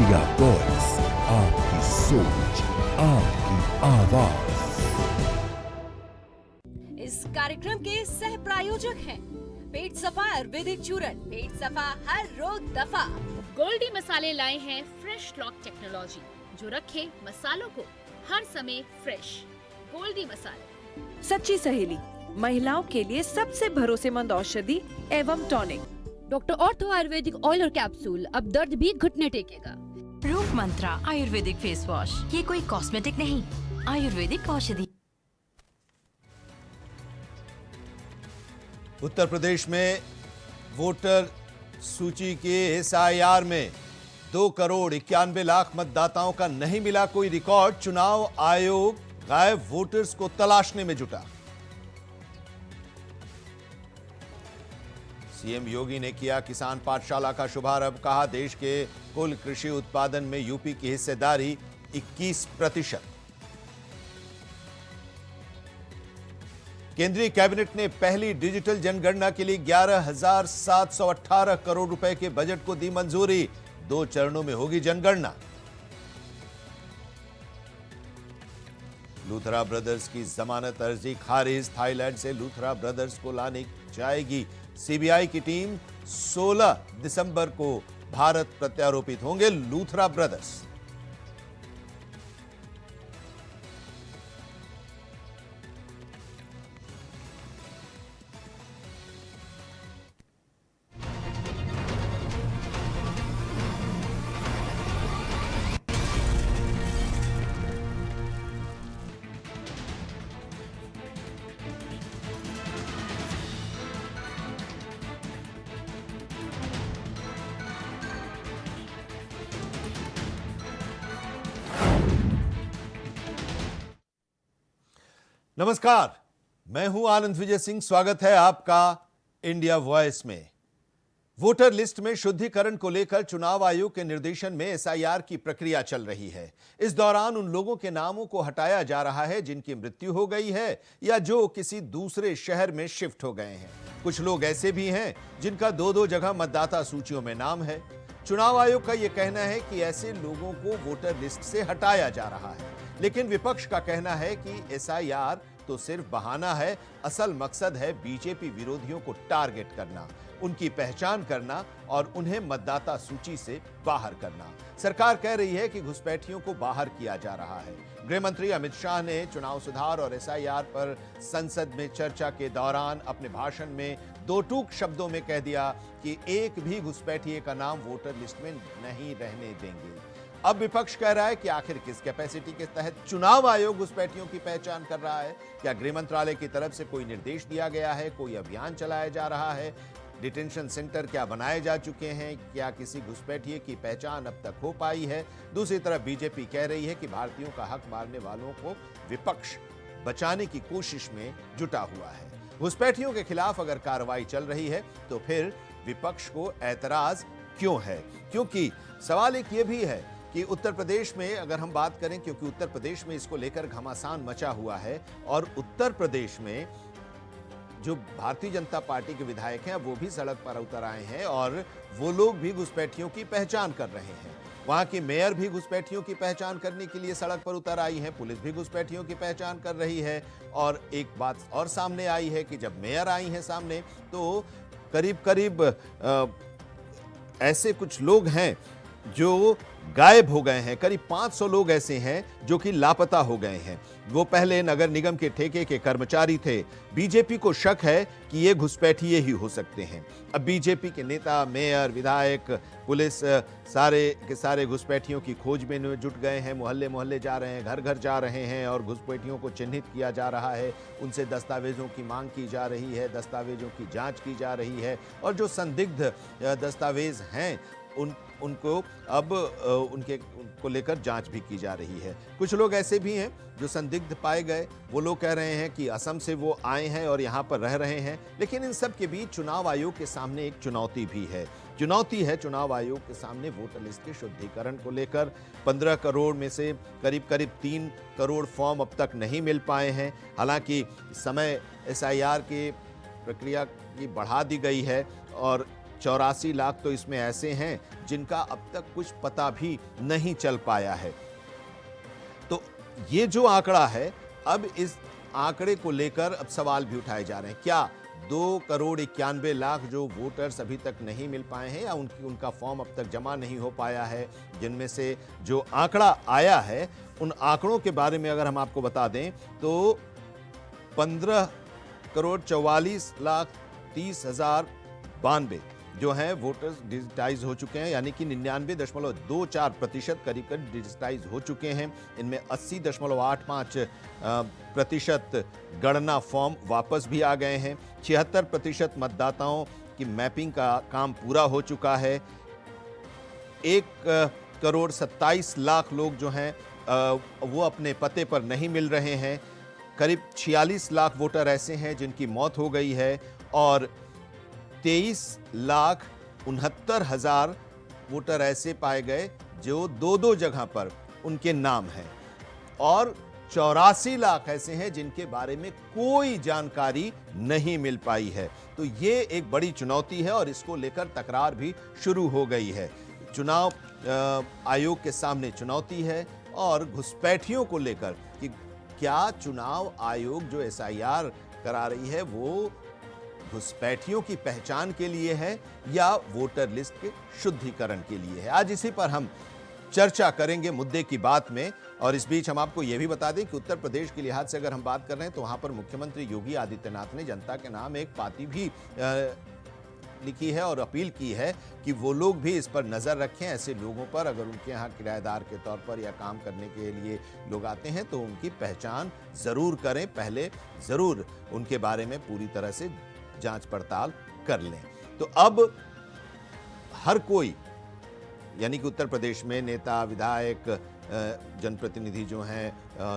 India voice, आपकी सोच, आपकी आवाज। इस कार्यक्रम के सह प्रायोजक हैं पेट सफा आयुर्वेदिक चूरन, पेट सफा हर रोग दफा। गोल्डी मसाले लाए हैं फ्रेश लॉक टेक्नोलॉजी, जो रखे मसालों को हर समय फ्रेश। गोल्डी मसाले। सच्ची सहेली, महिलाओं के लिए सबसे भरोसेमंद औषधि एवं tonic. Doctor ortho Ayurvedic oil और कैप्सूल, अब दर्द भी घुटने टेकेगा। रूप मंत्रा आयुर्वेदिक फेस वॉश, ये कोई कॉस्मेटिक नहीं, आयुर्वेदिक औषधि। उत्तर प्रदेश में वोटर सूची के एसआईआर में 2,91,00,000 मतदाताओं का नहीं मिला कोई रिकॉर्ड। चुनाव आयोग गायब वोटर्स को तलाशने में जुटा। सीएम योगी ने किया किसान पाठशाला का शुभारंभ। कहा, देश के कुल कृषि उत्पादन में यूपी की हिस्सेदारी 21%। केंद्रीय कैबिनेट ने पहली डिजिटल जनगणना के लिए 11,718 करोड़ रुपए के बजट को दी मंजूरी। 2 चरणों में होगी जनगणना। लूथरा ब्रदर्स की जमानत अर्जी खारिज। थाईलैंड से लूथरा ब्रदर्स को लाने जाएगी सीबीआई की टीम। 16 दिसंबर को भारत प्रत्यारोपित होंगे लूथरा ब्रदर्स। नमस्कार, मैं हूं आनंद विजय सिंह। स्वागत है आपका इंडिया वॉइस में। वोटर लिस्ट में शुद्धिकरण को लेकर चुनाव आयोग के निर्देशन में एसआईआर की प्रक्रिया चल रही है। इस दौरान उन लोगों के नामों को हटाया जा रहा है जिनकी मृत्यु हो गई है या जो किसी दूसरे शहर में शिफ्ट हो गए हैं। कुछ लोग ऐसे भी हैं जिनका 2-2 जगह मतदाता सूचियों में नाम है। चुनाव आयोग का यह कहना है कि ऐसे लोगों को वोटर लिस्ट से हटाया जा रहा है, लेकिन विपक्ष का कहना है कि एसआईआर तो सिर्फ बहाना है। असल मकसद है बीजेपी विरोधियों को टारगेट करना, उनकी पहचान करना और उन्हें मतदाता सूची से बाहर करना। सरकार कह रही है कि घुसपैठियों को बाहर किया जा रहा है। गृह मंत्री अमित शाह ने चुनाव सुधार और एसआईआर पर संसद में चर्चा के दौरान अपने भाषण में 2 टूक शब्दों में कह दिया कि एक भी घुसपैठिए का नाम वोटर लिस्ट में नहीं रहने देंगे। अब विपक्ष कह रहा है कि आखिर किस कैपेसिटी के तहत चुनाव आयोग घुसपैठियों की पहचान कर रहा है? क्या गृह मंत्रालय की तरफ से कोई निर्देश दिया गया है? कोई अभियान चलाया जा रहा है? डिटेंशन सेंटर क्या बनाए जा चुके हैं? क्या किसी घुसपैठिए की पहचान अब तक हो पाई है? दूसरी तरफ बीजेपी कह रही है कि भारतीयों का हक मारने वालों को विपक्ष बचाने की कोशिश में जुटा हुआ है। घुसपैठियों के खिलाफ अगर कार्रवाई चल रही है तो फिर विपक्ष को ऐतराज क्यों है? क्योंकि सवाल एक ये भी है कि उत्तर प्रदेश में अगर हम बात करें, क्योंकि उत्तर प्रदेश में इसको लेकर घमासान मचा हुआ है और उत्तर प्रदेश में जो भारतीय जनता पार्टी के विधायक हैं वो भी सड़क पर उतर आए हैं और वो लोग भी घुसपैठियों की पहचान कर रहे हैं। वहां की मेयर भी घुसपैठियों की पहचान करने के लिए सड़क पर उतर आई है। पुलिस भी घुसपैठियों की पहचान कर रही है। और एक बात और सामने आई है कि जब मेयर आई है सामने तो करीब ऐसे कुछ लोग हैं जो गायब हो गए हैं। करीब 500 लोग ऐसे हैं जो कि लापता हो गए हैं। वो पहले नगर निगम के ठेके के कर्मचारी थे। बीजेपी को शक है कि ये घुसपैठिए ही हो सकते हैं। अब बीजेपी के नेता, मेयर, विधायक, पुलिस सारे के सारे घुसपैठियों की खोज में जुट गए हैं। मोहल्ले मोहल्ले जा रहे हैं, घर घर जा रहे हैं और घुसपैठियों को चिन्हित किया जा रहा है। उनसे दस्तावेजों की मांग की जा रही है, दस्तावेजों की जांच की जा रही है और जो संदिग्ध दस्तावेज हैं उनको अब उनको लेकर जांच भी की जा रही है। कुछ लोग ऐसे भी हैं जो संदिग्ध पाए गए। वो लोग कह रहे हैं कि असम से वो आए हैं और यहाँ पर रह रहे हैं। लेकिन इन सब के बीच चुनाव आयोग के सामने एक चुनौती भी है। चुनौती है चुनाव आयोग के सामने वोटर लिस्ट के शुद्धिकरण को लेकर। 15 करोड़ में से करीब 3 करोड़ फॉर्म अब तक नहीं मिल पाए हैं। हालांकि समय एसआईआर की प्रक्रिया की बढ़ा दी गई है और 84 लाख तो इसमें ऐसे हैं जिनका अब तक कुछ पता भी नहीं चल पाया है। तो ये जो आंकड़ा है, अब इस आंकड़े को लेकर अब सवाल भी उठाए जा रहे हैं। क्या 2,91,00,000 जो वोटर्स अभी तक नहीं मिल पाए हैं या उनका फॉर्म अब तक जमा नहीं हो पाया है, जिनमें से जो आंकड़ा आया है उन आंकड़ों के बारे में अगर हम आपको बता दें तो 15,44,30,092 जो हैं वोटर्स डिजिटाइज हो चुके हैं, यानी कि 99.24% करीब करीब डिजिटाइज हो चुके हैं। इनमें 80.85% गणना फॉर्म वापस भी आ गए हैं। 76% मतदाताओं की मैपिंग का काम पूरा हो चुका है। 1,27,00,000 लोग जो हैं वो अपने पते पर नहीं मिल रहे हैं। करीब 46 लाख वोटर ऐसे हैं जिनकी मौत हो गई है और 23,69,000 वोटर ऐसे पाए गए जो दो जगह पर उनके नाम हैं और 84 लाख ऐसे हैं जिनके बारे में कोई जानकारी नहीं मिल पाई है। तो ये एक बड़ी चुनौती है और इसको लेकर तकरार भी शुरू हो गई है। चुनाव आयोग के सामने चुनौती है और घुसपैठियों को लेकर कि क्या चुनाव आयोग जो एसआईआर करा रही है वो घुसपैठियों की पहचान के लिए है या वोटर लिस्ट के शुद्धिकरण के लिए है। आज इसी पर हम चर्चा करेंगे मुद्दे की बात में। और इस बीच हम आपको यह भी बता दें कि उत्तर प्रदेश के लिहाज से अगर हम बात कर रहे हैं तो वहां पर मुख्यमंत्री योगी आदित्यनाथ ने जनता के नाम एक पाती भी लिखी है और अपील की है कि वो लोग भी इस पर नजर रखें। ऐसे लोगों पर अगर उनके यहाँ किराएदार के तौर पर या काम करने के लिए लोग आते हैं तो उनकी पहचान जरूर करें, पहले जरूर उनके बारे में पूरी तरह से जांच पड़ताल कर लें। तो अब हर कोई यानी कि उत्तर प्रदेश में नेता, विधायक, जनप्रतिनिधि जो हैं,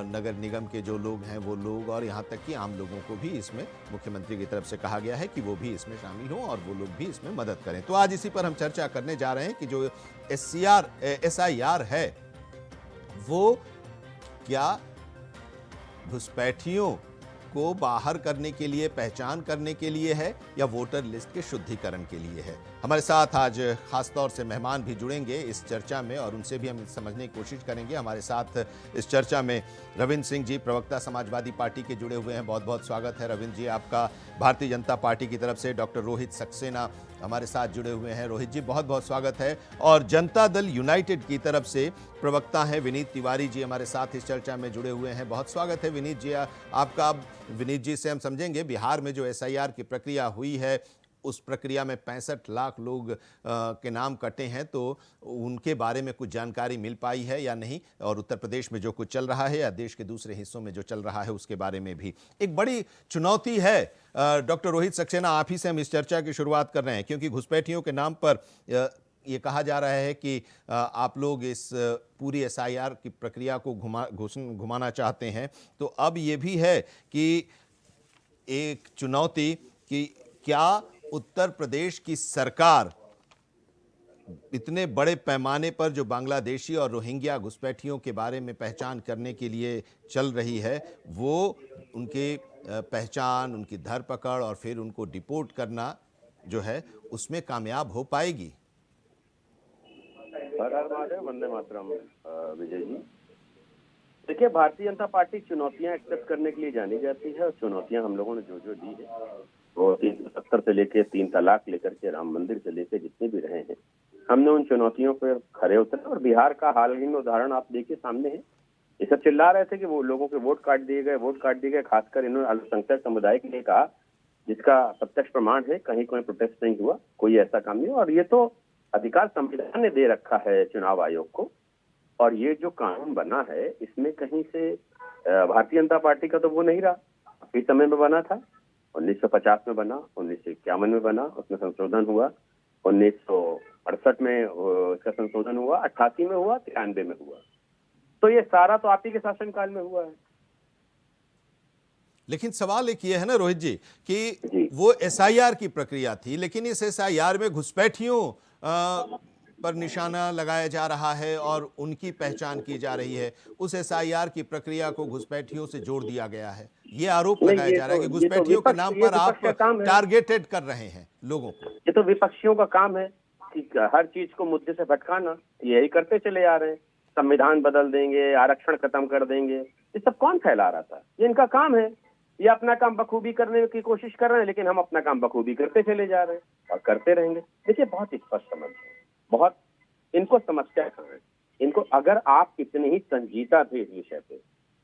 नगर निगम के जो लोग हैं वो लोग और यहाँ तक कि आम लोगों को भी इसमें मुख्यमंत्री की तरफ से कहा गया है कि वो भी इसमें शामिल हों और वो लोग भी इसमें मदद करें। तो आज इसी पर हम चर्चा करने जा रहे हैं कि जो एसआईआर है वो क्या घुसपैठियों को बाहर करने के लिए, पहचान करने के लिए है या वोटर लिस्ट के शुद्धिकरण के लिए है। हमारे साथ आज खासतौर से मेहमान भी जुड़ेंगे इस चर्चा में और उनसे भी हम समझने की कोशिश करेंगे। हमारे साथ इस चर्चा में रविंद्र सिंह जी, प्रवक्ता समाजवादी पार्टी के, जुड़े हुए हैं। बहुत बहुत स्वागत है रविंद्र जी आपका। भारतीय जनता पार्टी की तरफ से डॉक्टर रोहित सक्सेना हमारे साथ जुड़े हुए हैं। रोहित जी बहुत बहुत स्वागत है। और जनता दल यूनाइटेड की तरफ से प्रवक्ता हैं विनीत तिवारी जी हमारे साथ इस चर्चा में जुड़े हुए हैं। बहुत स्वागत है विनीत जी आपका। विनीत जी से हम समझेंगे बिहार में जो एसआईआर की प्रक्रिया हुई है उस प्रक्रिया में 65 लाख लोग के नाम कटे हैं, तो उनके बारे में कुछ जानकारी मिल पाई है या नहीं, और उत्तर प्रदेश में जो कुछ चल रहा है या देश के दूसरे हिस्सों में जो चल रहा है उसके बारे में भी एक बड़ी चुनौती है। डॉक्टर रोहित सक्सेना, आप ही से हम इस चर्चा की शुरुआत कर रहे हैं क्योंकि घुसपैठियों के नाम पर ये कहा जा रहा है कि आप लोग इस पूरी एसआईआर की प्रक्रिया को घुमाना चाहते हैं। तो अब ये भी है कि एक चुनौती कि क्या उत्तर प्रदेश की सरकार इतने बड़े पैमाने पर जो बांग्लादेशी और रोहिंग्या घुसपैठियों के बारे में पहचान करने के लिए चल रही है वो उनके पहचान, उनकी धरपकड़ और फिर उनको डिपोर्ट करना जो है उसमें कामयाब हो पाएगी? हर हर महादेव, वंदे मातरम। विजय जी, देखिए, भारतीय जनता पार्टी चुनौतियां एक्सेप्ट करने के लिए जानी जाती है और चुनौतियां हम लोगों ने जो जो दी है वो 370 से लेके 3 तलाक लेकर के राम मंदिर से लेके जितने भी रहे हैं, हमने उन चुनौतियों पर खरे उतरे। और बिहार का हाल ही में उदाहरण आप देखिए सामने है। ये सब चिल्ला रहे थे कि वो लोगों के वोट काट दिए गए। खासकर इन्होंने अल्पसंख्यक समुदाय के लिए कहा, जिसका प्रत्यक्ष प्रमाण है, कहीं कोई प्रोटेस्ट नहीं हुआ, कोई ऐसा काम नहीं। और ये तो अधिकार संविधान ने दे रखा है चुनाव आयोग को। और ये जो कानून बना है इसमें कहीं से भारतीय जनता पार्टी का तो वो नहीं रहा। काफी समय में बना था, 1950 में बना, 1951 में बना, उसमें संशोधन हुआ, 1968 में इसका संशोधन हुआ, 88 में हुआ, 93 में हुआ। तो ये सारा तो आप ही के शासनकाल में हुआ है। लेकिन सवाल एक ये है ना रोहित जी कि वो एसआईआर की प्रक्रिया थी, लेकिन इस एसआईआर में घुसपैठियों पर निशाना लगाया जा रहा है और उनकी पहचान की जा रही है। उस एसआईआर की प्रक्रिया को घुसपैठियों से जोड़ दिया गया है। ये आरोप लगाया जा रहा है कि घुसपैठियों के नाम पर आप टारगेटेड कर रहे हैं लोगों को। ये ये तो विपक्षियों का काम है कि हर चीज को मुद्दे से भटकाना, यही करते चले आ रहे हैं। संविधान बदल देंगे, आरक्षण खत्म कर देंगे, ये सब कौन फैला रहा था? ये इनका काम है, ये अपना काम बखूबी करने की कोशिश कर रहे हैं, लेकिन हम अपना काम बखूबी करते चले जा रहे हैं और करते रहेंगे। देखिए बहुत स्पष्ट समझ है, बहुत इनको समस्या कहाँ है। इनको अगर आप इतने ही संजीदा थे इस विषय पे,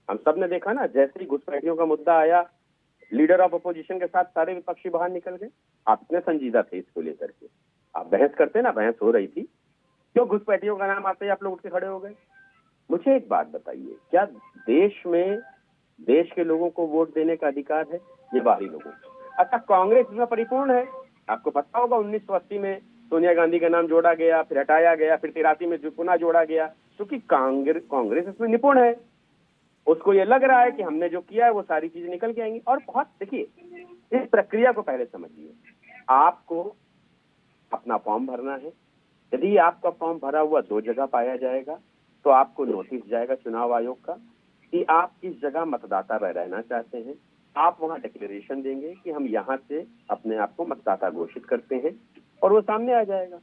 हम सब ने देखा ना, जैसे ही घुसपैठियों का मुद्दा आया, लीडर ऑफ अपोजिशन के साथ सारे विपक्षी बाहर निकल गए। आप इतने संजीदा थे इसको लेकर के, आप बहस करते ना, बहस हो रही थी, क्यों घुसपैठियों का नाम आते ही आप लोग उठ के खड़े हो गए? मुझे एक बात बताइए, क्या देश में देश के लोगों को वोट देने का अधिकार है? ये बाहरी लोगों को। अच्छा, कांग्रेस इसमें परिपूर्ण है। आपको पता होगा 1980 में सोनिया गांधी का नाम जोड़ा गया, फिर हटाया गया, फिर 83 में पुनः जोड़ा गया, क्योंकि कांग्रेस इसमें निपुण है। उसको ये लग रहा है कि हमने जो किया है वो सारी चीजें निकल के आएंगी। और बहुत देखिए, इस प्रक्रिया को पहले समझिए। आपको अपना फॉर्म भरना है, यदि आपका फॉर्म भरा हुआ 2 जगह पाया जाएगा तो आपको नोटिस जाएगा चुनाव आयोग का कि आप किस जगह मतदाता रहना चाहते हैं। आप वहां डिक्लेरेशन देंगे कि हम यहाँ से अपने आप को मतदाता घोषित करते हैं और वो सामने आ जाएगा।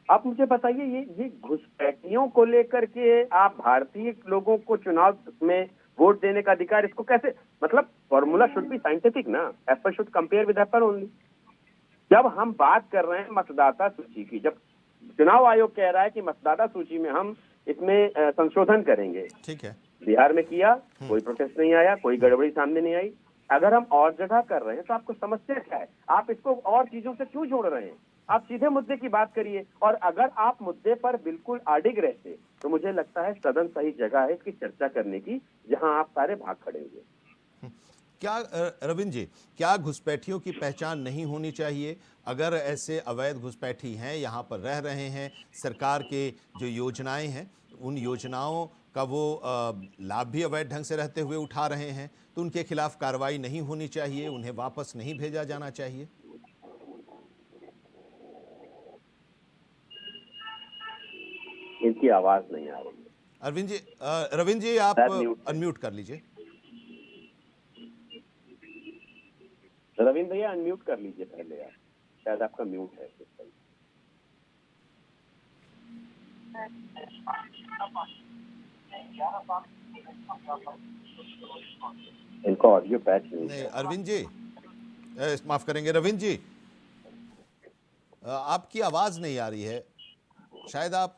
आप मुझे बताइए, ये घुसपैठियों को लेकर के आप भारतीय लोगों को चुनाव में वोट देने का अधिकार, इसको कैसे, मतलब फॉर्मूला शुड बी साइंटिफिक ना, Apple should compare with Apple only. जब हम बात कर रहे हैं मतदाता सूची की, जब चुनाव आयोग कह रहा है कि मतदाता सूची में हम इसमें संशोधन करेंगे, ठीक है, बिहार में किया, कोई प्रोटेस्ट नहीं आया, कोई गड़बड़ी सामने नहीं आई। अगर हम और जगह कर रहे हैं तो आपको समस्या क्या है? आप इसको और चीजों से क्यों जोड़ रहे हैं? आप सीधे मुद्दे की बात करिए। और अगर आप मुद्दे पर बिल्कुल अडिग रहते तो मुझे लगता है सदन सही जगह है इसकी चर्चा करने की, जहां आप सारे भाग खड़े हुए। क्या रविंद्र जी, क्या घुसपैठियों की पहचान नहीं होनी चाहिए? अगर ऐसे अवैध घुसपैठी हैं, यहाँ पर रह रहे हैं, सरकार के जो योजनाएं हैं उन योजनाओं का वो लाभ भी अवैध ढंग से रहते हुए उठा रहे हैं, तो उनके खिलाफ कार्रवाई नहीं होनी चाहिए? उन्हें वापस नहीं भेजा जाना चाहिए? इनकी आवाज नहीं आ रही है। रविंद्र जी आप अनम्यूट कर लीजिए। रविंद्र भैया अनम्यूट कर लीजिए पहले, यार शायद आपका म्यूट है। इनको ऑडियो पैच नहीं। अरविंद जी, माफ करेंगे रविंद्र जी, आपकी आवाज नहीं आ रही है, शायद आप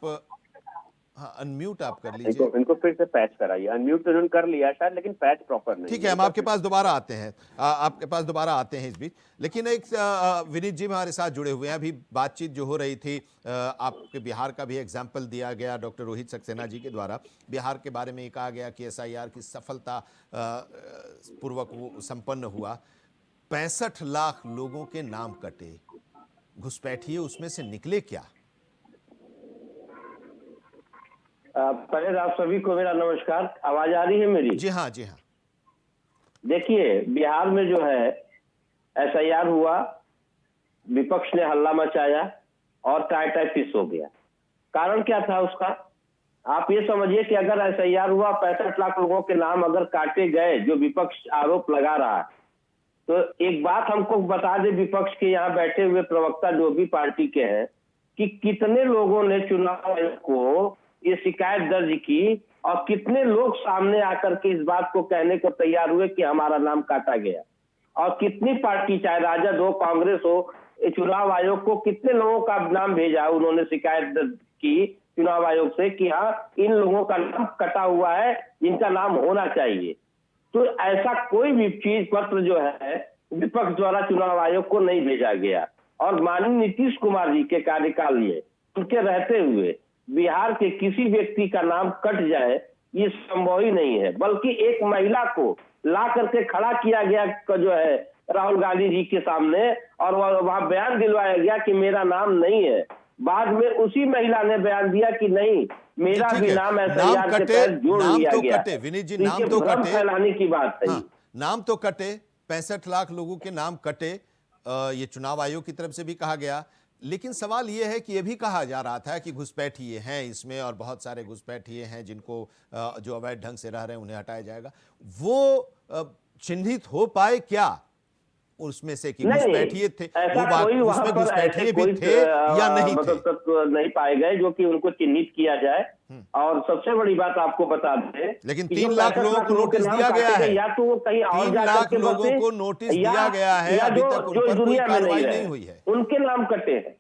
अनम्यूट आप कर लीजिए। इनको फिर से पैच कराइए। अनम्यूट तो उन्होंने कर लिया शायद, लेकिन पैच प्रॉपर नहीं। ठीक है, हम आपके पास दोबारा आते हैं, आपके पास दोबारा आते हैं इस बीच। लेकिन एक विनीत जी हमारे साथ जुड़े हुए हैं। अभी बातचीत जो हो रही थी, आपके बिहार का भी एग्जाम्पल दिया गया डॉक्टर रोहित सक्सेना जी के द्वारा। बिहार के बारे में कहा गया कि SIR की सफलता पूर्वक वो संपन्न हुआ। 65 लाख लोगों के नाम कटे, घुसपैठिए उसमें से निकले क्या? पहले आप सभी को मेरा नमस्कार। आवाज आ रही है मेरी? जी हाँ, जी हाँ। देखिए, बिहार में जो है SIR हुआ, विपक्ष ने हल्ला मचाया और टाई फिस हो गया। कारण क्या था उसका? आप ये समझिए कि अगर SIR हुआ, 65 लाख लोगों के नाम अगर काटे गए, जो विपक्ष आरोप लगा रहा है, तो एक बात हमको बता दे, विपक्ष के यहाँ बैठे हुए प्रवक्ता जो भी पार्टी के हैं, कि कितने लोगों ने चुनाव आयोग को ये शिकायत दर्ज की और कितने लोग सामने आकर के इस बात को कहने को तैयार हुए कि हमारा नाम काटा गया, और कितनी पार्टी, चाहे राजद हो, कांग्रेस हो, चुनाव आयोग को कितने लोगों का नाम भेजा, उन्होंने शिकायत दर्ज की चुनाव आयोग से कि हाँ इन लोगों का नाम कटा हुआ है, जिनका नाम होना चाहिए। तो ऐसा कोई भी चीज पत्र जो है विपक्ष द्वारा चुनाव आयोग को नहीं भेजा गया। और माननीय नीतीश कुमार जी के कार्यकाल में, उनके रहते हुए बिहार के किसी व्यक्ति का नाम कट जाए ये संभव ही नहीं है। बल्कि एक महिला को ला करके खड़ा किया गया जो है राहुल गांधी जी के सामने, और वहां बयान दिलवाया गया कि मेरा नाम नहीं है। बाद में उसी महिला ने बयान दिया कि नहीं, मेरा भी नाम SIR के तहत जोड़ लिया गया। विनीत जी, नाम तो कटे, फैलाने की बात है। नाम तो कटे, 65 लाख लोगों के नाम कटे, ये चुनाव आयोग की तरफ से भी कहा गया। लेकिन सवाल यह है कि यह भी कहा जा रहा था कि घुसपैठिए हैं इसमें, और बहुत सारे घुसपैठिए हैं जिनको जो अवैध ढंग से रह रहे हैं उन्हें हटाया जाएगा। वो चिन्हित हो पाए क्या? उसमें से कि नहीं, घुसपैठिए थे, ऐसा कोई वहां उसमें पर घुसपैठिए ऐसे भी कोई थे या नहीं थे? मतलब नहीं पाए गए जो कि उनको चिन्हित किया जाए। और सबसे बड़ी बात आपको बता दें, लेकिन कि 3 जो लाख 65 लोगों लाख को लोगों के नोटिस नाम दिया गया काटे गए, है। या तो वो कहीं और 3 जा लाख करके लोगों बसे, को नोटिस या दिया गया है, या अभी जो तक उन जो पर इस कोई दुनिया में कार्रवाई रहे, नहीं हुई है। उनके नाम कटे हैं।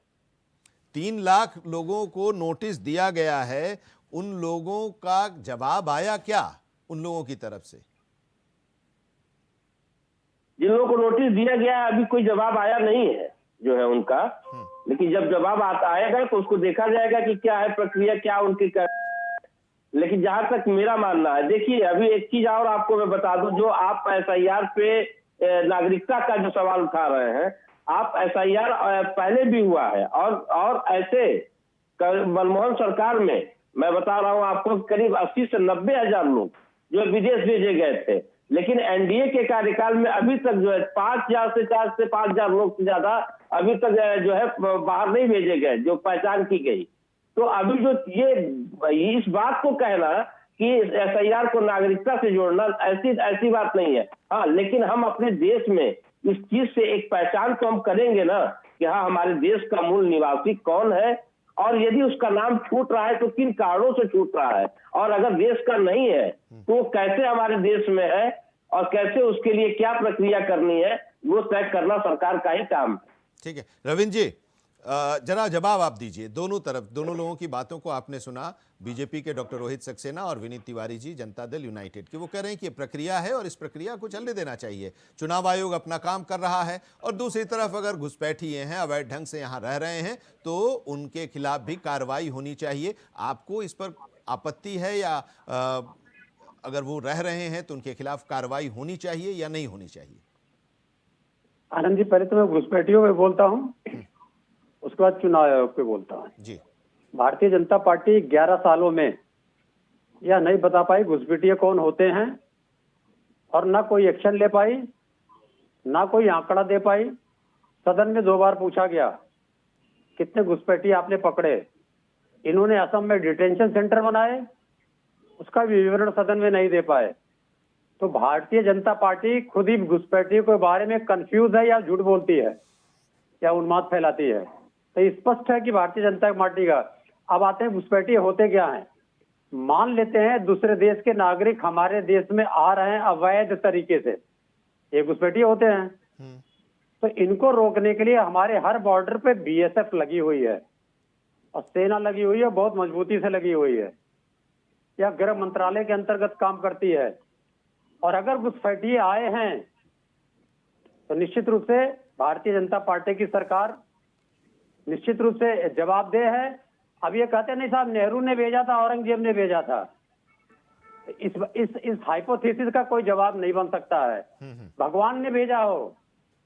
3 लाख लोगों को नोटिस दिया गया है, उन लोगों का जवाब आया क्या उन लोगों की तरफ से? जिन लोगों को नोटिस दिया गया है अभी कोई जवाब आया नहीं है जो है उनका, लेकिन जब जवाब आएगा तो उसको देखा जाएगा कि क्या है प्रक्रिया, क्या उनकी लेकिन जहां तक मेरा मानना है, देखिए अभी एक चीज और आपको मैं बता दूं, जो आप एसआईआर पे नागरिकता का जो सवाल उठा रहे हैं, आप एसआईआर पहले भी हुआ है और ऐसे मनमोहन सरकार में मैं बता रहा हूं आपको करीब 80 से 90 हजार लोग जो विदेश भेजे गए थे, लेकिन एनडीए के कार्यकाल में अभी तक जो है 5,000 से 5,000 लोग से ज्यादा अभी तक जो है बाहर नहीं भेजे गए, जो पहचान की गई। तो अभी जो ये इस बात को कहना कि एसआईआर को नागरिकता से जोड़ना, ऐसी बात नहीं है। हाँ, लेकिन हम अपने देश में इस चीज से एक पहचान तो हम करेंगे ना कि हाँ हमारे देश का मूल निवासी कौन है, और यदि उसका नाम छूट रहा है तो किन कारणों से छूट रहा है, और अगर देश का नहीं है तो वो कैसे हमारे देश में है और कैसे उसके लिए क्या प्रक्रिया करनी है, वो तय करना सरकार का ही काम है। ठीक है रविंद्र जी, जरा जवाब आप दीजिए। दोनों तरफ, दोनों लोगों की बातों को आपने सुना, बीजेपी के डॉक्टर रोहित सक्सेना और विनीत तिवारी जी जनता दल यूनाइटेड के, वो कह रहे हैं कि ये प्रक्रिया है और इस प्रक्रिया को चलने देना चाहिए, चुनाव आयोग अपना काम कर रहा है, और दूसरी तरफ अगर घुसपैठिए हैं, अवैध ढंग से यहाँ रह रहे हैं, तो उनके खिलाफ भी कार्रवाई होनी चाहिए। आपको इस पर आपत्ति है, या अगर वो रह रहे हैं तो उनके खिलाफ कार्रवाई होनी चाहिए या नहीं होनी चाहिए? आनंद जी, पहले तो मैं घुसपैठियों पे बोलता हूँ, उसके बाद चुनाव आयोग पे बोलता हूँ जी। भारतीय जनता पार्टी 11 सालों में यह नहीं बता पाई घुसपैठिए कौन होते हैं, और ना कोई एक्शन ले पाई, ना कोई आंकड़ा दे पाई। सदन में 2 बार पूछा गया कितने घुसपैठिए आपने पकड़े, इन्होंने असम में डिटेंशन सेंटर बनाए, उसका भी विवरण सदन में नहीं दे पाए। तो भारतीय जनता पार्टी खुद ही घुसपैठियों के बारे में कंफ्यूज है, या झूठ बोलती है, या उन्माद फैलाती है। तो स्पष्ट है कि भारतीय जनता पार्टी का। अब आते हैं घुसपैठिए होते क्या हैं। मान लेते हैं दूसरे देश के नागरिक हमारे देश में आ रहे हैं अवैध तरीके से, ये घुसपैठिए होते हैं। तो इनको रोकने के लिए हमारे हर बॉर्डर पे बीएसएफ लगी हुई है और सेना लगी हुई है, बहुत मजबूती से लगी हुई है, या गृह मंत्रालय के अंतर्गत काम करती है। और अगर घुसपैठिए आए हैं तो निश्चित रूप से भारतीय जनता पार्टी की सरकार निश्चित रूप से जवाबदेह है। अब ये कहते नहीं साहब नेहरू ने भेजा था, औरंगजेब ने भेजा था, इस हाइपोथेसिस का कोई जवाब नहीं बन सकता है। भगवान ने भेजा हो,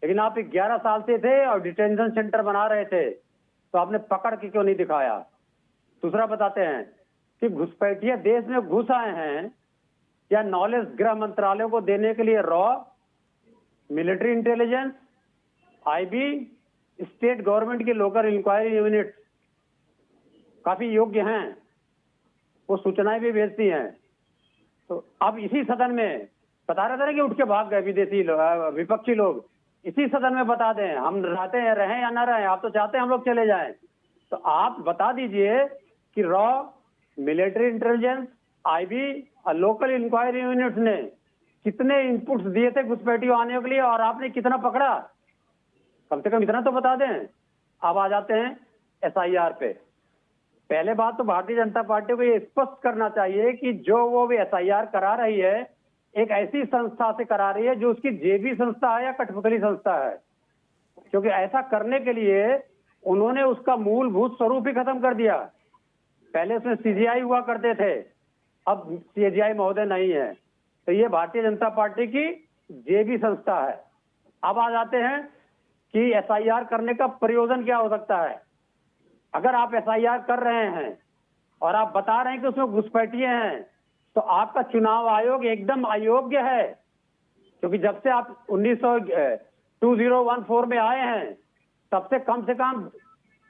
लेकिन आप 11 साल से थे और डिटेंशन सेंटर बना रहे थे, तो आपने पकड़ के क्यों नहीं दिखाया? दूसरा बताते हैं कि घुसपैठिए देश में घुस आए हैं, या नॉलेज गृह मंत्रालय को देने के लिए raw, military intelligence, IB, state government की लोकल इंक्वायरी यूनिट काफी योग्य हैं, वो सूचनाएं भी भेजती हैं। तो अब इसी सदन में बता रहे थे ना कि उठ के भाग गए विदेशी विपक्षी लोग, इसी सदन में बता दें हम रहते हैं, रहें या ना रहें, आप तो चाहते हैं हम लोग चले जाएं, तो आप बता दीजिए कि रॉ, मिलिट्री इंटेलिजेंस, आईबी और लोकल इंक्वायरी यूनिट्स ने कितने इनपुट्स दिए थे घुसपैठियों आने के लिए, और आपने कितना पकड़ा, कम से कम इतना तो बता दें। अब आ जाते हैं एसआईआर पे। पहले बात तो भारतीय जनता पार्टी को ये स्पष्ट करना चाहिए कि जो वो भी एसआईआर करा रही है, एक ऐसी संस्था से करा रही है जो उसकी जेबी संस्था है या कठपुतली संस्था है, क्योंकि ऐसा करने के लिए उन्होंने उसका मूलभूत स्वरूप ही खत्म कर दिया। पहले उसमें सीजीआई हुआ करते थे, अब सीजीआई महोदय नहीं है, तो ये भारतीय जनता पार्टी की जेबी संस्था है। अब आ जाते हैं कि एसआईआर करने का प्रयोजन क्या हो सकता है। अगर आप एसआईआर कर रहे हैं और आप बता रहे हैं कि उसमें घुसपैठिए हैं, तो आपका चुनाव आयोग एकदम अयोग्य है, क्योंकि जब से आप 2014 में आए हैं, तब से कम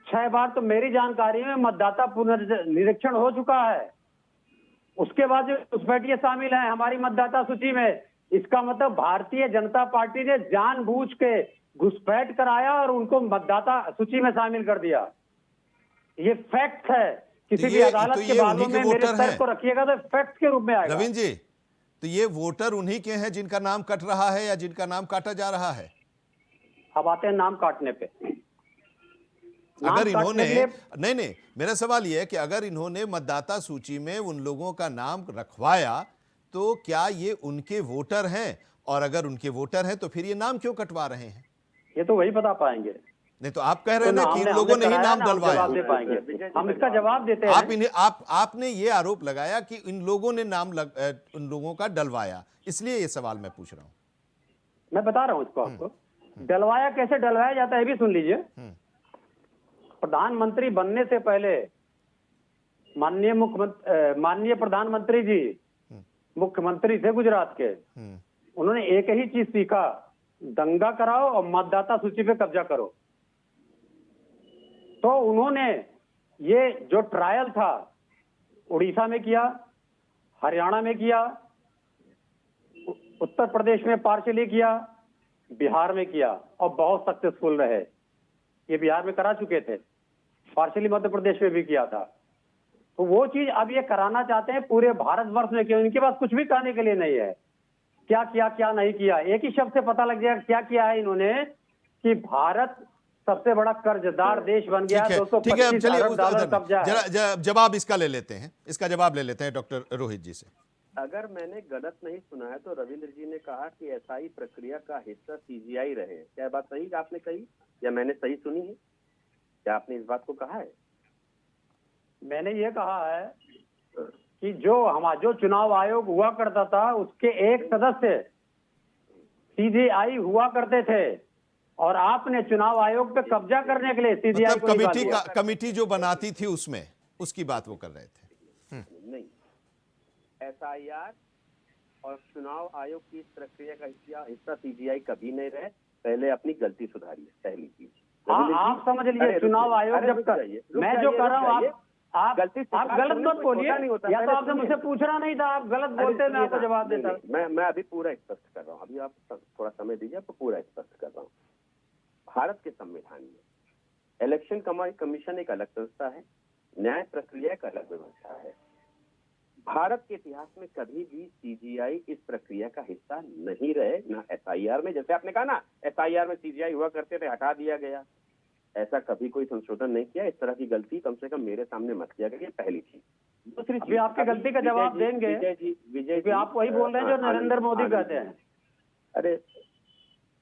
6 बार तो मेरी जानकारी में मतदाता पुनर्निरीक्षण हो चुका है। उसके बाद जो घुसपैठिए शामिल हैं हमारी मतदाता सूची में, इसका मतलब भारतीय जनता पार्टी ने जानबूझ के घुसपैठ कराया और उनको मतदाता सूची में शामिल कर दिया। ये फैक्ट है। किसी भी अदालत के बालों में मेरे सर को रखिएगा तो फैक्ट के रूप में आएगा। रविंद्र जी, तो ये वोटर उन्हीं के हैं जिनका नाम कट रहा है या जिनका नाम काटा जा रहा है? अब आते हैं नाम काटने पे। अगर इन्होंने नहीं, मेरा सवाल यह है कि अगर इन्होंने मतदाता सूची में उन लोगों का नाम रखवाया तो क्या ये उनके वोटर हैं? और अगर उनके वोटर हैं तो फिर ये नाम क्यों कटवा रहे हैं? ये तो वही बता पाएंगे। नहीं तो आप कह रहे हैं ना कि इन लोगों ने ही नाम डलवाया। दे पाएंगे हम इसका जवाब देते हैं। आपने ये आरोप लगाया कि इन लोगों ने नाम उन लोगों का डलवाया, इसलिए ये सवाल मैं पूछ रहा हूं। मैं बता रहा हूं इसको आपको। डलवाया कैसे डलवाया जाता है ये भी सुन लीजिए। प्रधानमंत्री बनने से पहले माननीय प्रधानमंत्री जी मुख्यमंत्री थे गुजरात के, उन्होंने एक ही चीज सीखा, दंगा कराओ और मतदाता सूची पे कब्जा करो। तो उन्होंने ये जो ट्रायल था उड़ीसा में किया, हरियाणा में किया, उत्तर प्रदेश में पार्शियली किया, बिहार में किया और बहुत सक्सेसफुल रहे। ये बिहार में करा चुके थे, पार्शियली मध्य प्रदेश में भी किया था। तो वो चीज अब ये कराना चाहते हैं पूरे भारतवर्ष में। क्यों? इनके पास कुछ भी कहने के लिए नहीं है। क्या किया क्या नहीं किया, एक ही शब्द से पता लग जाएगा क्या किया है इन्होंने कि भारत सबसे बड़ा कर्जदार देश बन गया। ठीक है, चलिए जवाब इसका ले लेते हैं, इसका जवाब ले लेते हैं डॉक्टर रोहित जी से। अगर मैंने गलत नहीं सुना है तो रविंद्र जी ने कहा कि एसआई प्रक्रिया का हिस्सा सीजीआई रहे। क्या बात सही आपने कही या मैंने सही सुनी है? क्या आपने इस बात को कहा है? मैंने ये कहा है कि जो चुनाव आयोग हुआ करता था उसके एक सदस्य सीजीआई हुआ करते थे और आपने चुनाव आयोग पे कब्जा करने के लिए सीजीआई मतलब कमिटी जो बनाती थी उसमें उसकी बात वो कर रहे थे। नहीं, एसआईआर और चुनाव आयोग की इस प्रक्रिया का हिस्सा सीजीआई कभी नहीं रहे। पहले अपनी गलती सुधारिए, पहली चीज। हाँ, आप समझ लीजिए चुनाव आयोग जब मैं जो कर रहा हूँ आप गलत मत बोलिए। या तो आपने मुझसे पूछना नहीं था, आप गलत बोलते, मैं आपको जवाब देता। मैं अभी पूरा स्पष्ट कर रहा हूँ। अभी आप थोड़ा समय दीजिए, आपको पूरा स्पष्ट कर रहा हूँ। भारत के संविधान में इलेक्शन कमीशन एक अलग संस्था है, न्याय प्रक्रिया एक अलग व्यवस्था है। भारत के इतिहास में कभी भी सीजीआई इस प्रक्रिया का हिस्सा नहीं रहे, ना एसआईआर में। जैसे आपने कहा ना, एसआईआर में सीजीआई हुआ करते थे, हटा दिया गया, ऐसा कभी कोई संशोधन नहीं किया। इस तरह की गलती कम से कम मेरे सामने मत किया गया, पहली चीज। दूसरी चीज, आपकी गलती का जवाब देंगे विजय जी, आप वही बोल रहे हैं जो नरेंद्र मोदी कहते हैं। अरे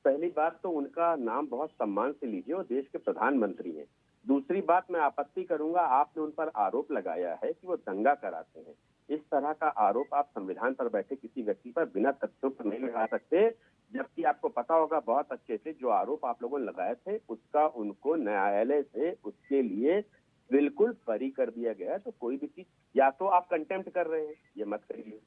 पहली बात तो उनका नाम बहुत सम्मान से लीजिए, वो देश के प्रधानमंत्री हैं। दूसरी बात, मैं आपत्ति करूंगा, आपने उन पर आरोप लगाया है कि वो दंगा कराते हैं। इस तरह का आरोप आप संविधान पर बैठे किसी व्यक्ति पर बिना तथ्यों पर नहीं लगा सकते, जबकि आपको पता होगा बहुत अच्छे से जो आरोप आप लोगों ने लगाए थे उसका उनको न्यायालय से उसके लिए बिल्कुल बरी कर दिया गया। तो कोई भी चीज, या तो आप कंटेम्प्ट कर रहे हैं, ये मत करिए।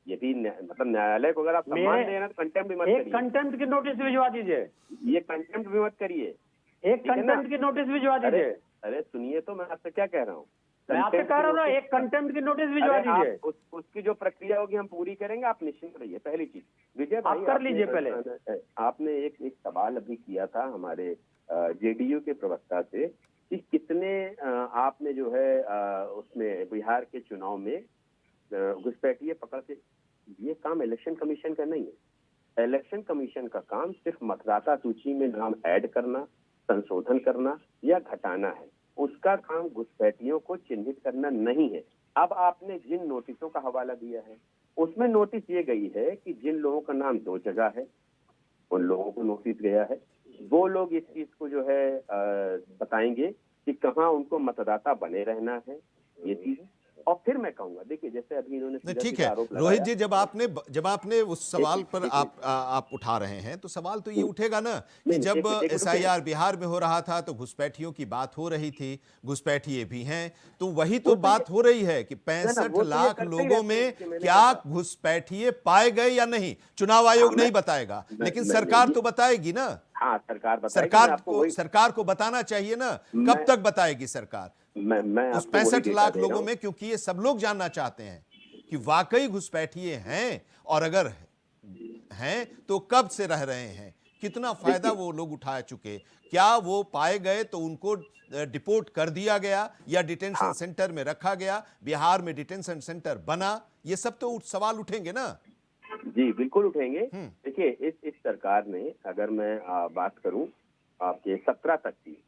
ये भी मतलब न्यायालय को अगर आप सम्मान दे रहे हैं तो कंटेम्प्ट भी मत करिए। कंटेम्प्ट की नोटिस भिजवा दीजिए। ये कंटेम्प्ट भी मत करिए, एक कंटेम्प्ट की नोटिस भिजवा दीजिए। अरे सुनिए तो मैं आपसे क्या कह रहा हूँ, मैं आपसे कह रहा हूँ ना, एक कंटेम्प्ट की नोटिस भिजवा दीजिए। उसकी जो प्रक्रिया होगी हम पूरी करेंगे, आप निश्चिंत रहिए। पहली चीज विजय भाई, आप कर लीजिए। पहले आपने एक सवाल अभी किया था हमारे जेडीयू के प्रवक्ता से कि कितने आपने जो है उसमें बिहार के चुनाव में घुसपैठिए पकड़ के। ये काम इलेक्शन कमीशन का नहीं है। इलेक्शन कमीशन का काम सिर्फ मतदाता सूची में नाम ऐड करना, संशोधन करना या घटाना है। उसका काम घुसपैठियों को चिन्हित करना नहीं है। अब आपने जिन नोटिसों का हवाला दिया है उसमें नोटिस ये गई है कि जिन लोगों का नाम 2 जगह है उन लोगों को नोटिस गया है। वो लोग इस चीज को जो है बताएंगे कि कहाँ उनको मतदाता बने रहना है, ये चीज। और फिर मैं कहूंगा, देखिए जैसे अभी इन्होंने ठीक है रोहित जी, जब आपने उस सवाल पर आप उठा रहे हैं तो सवाल तो ये उठेगा ना कि जब एसआईआर बिहार में हो रहा था तो घुसपैठियों की बात हो रही थी, घुसपैठिए भी हैं, तो वही तो बात हो रही है कि 65 लाख लोगों में क्या घुसपैठिए पाए गए या नहीं, चुनाव आयोग नहीं बताएगा लेकिन सरकार तो बताएगी ना। हाँ, सरकार को बताना चाहिए ना। कब तक बताएगी सरकार मैं उस 65 लाख लोगों में? क्योंकि ये सब लोग जानना चाहते हैं कि वाकई घुसपैठिए हैं, और अगर हैं तो कब से रह रहे हैं, कितना फायदा वो लोग उठा चुके, क्या वो पाए गए तो उनको डिपोर्ट कर दिया गया या डिटेंशन सेंटर में रखा गया, बिहार में डिटेंशन सेंटर बना, ये सब तो सवाल उठेंगे ना। जी बिल्कुल उठेंगे। देखिए इस सरकार ने, अगर मैं बात करूं आपके 17 तक की,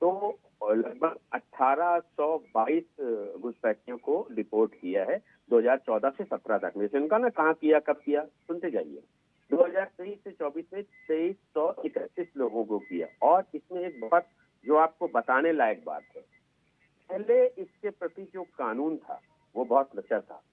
तो लगभग 1822 घुसपैठियों को डिपोर्ट किया है 2014 से 17 तक में। उनका ना कहाँ किया, कब किया, सुनते जाइए। 2023 से 24 में 2331 लोगों को किया। और इसमें एक बहुत जो आपको बताने लायक बात है, पहले इसके प्रति जो कानून था वो बहुत लचर था।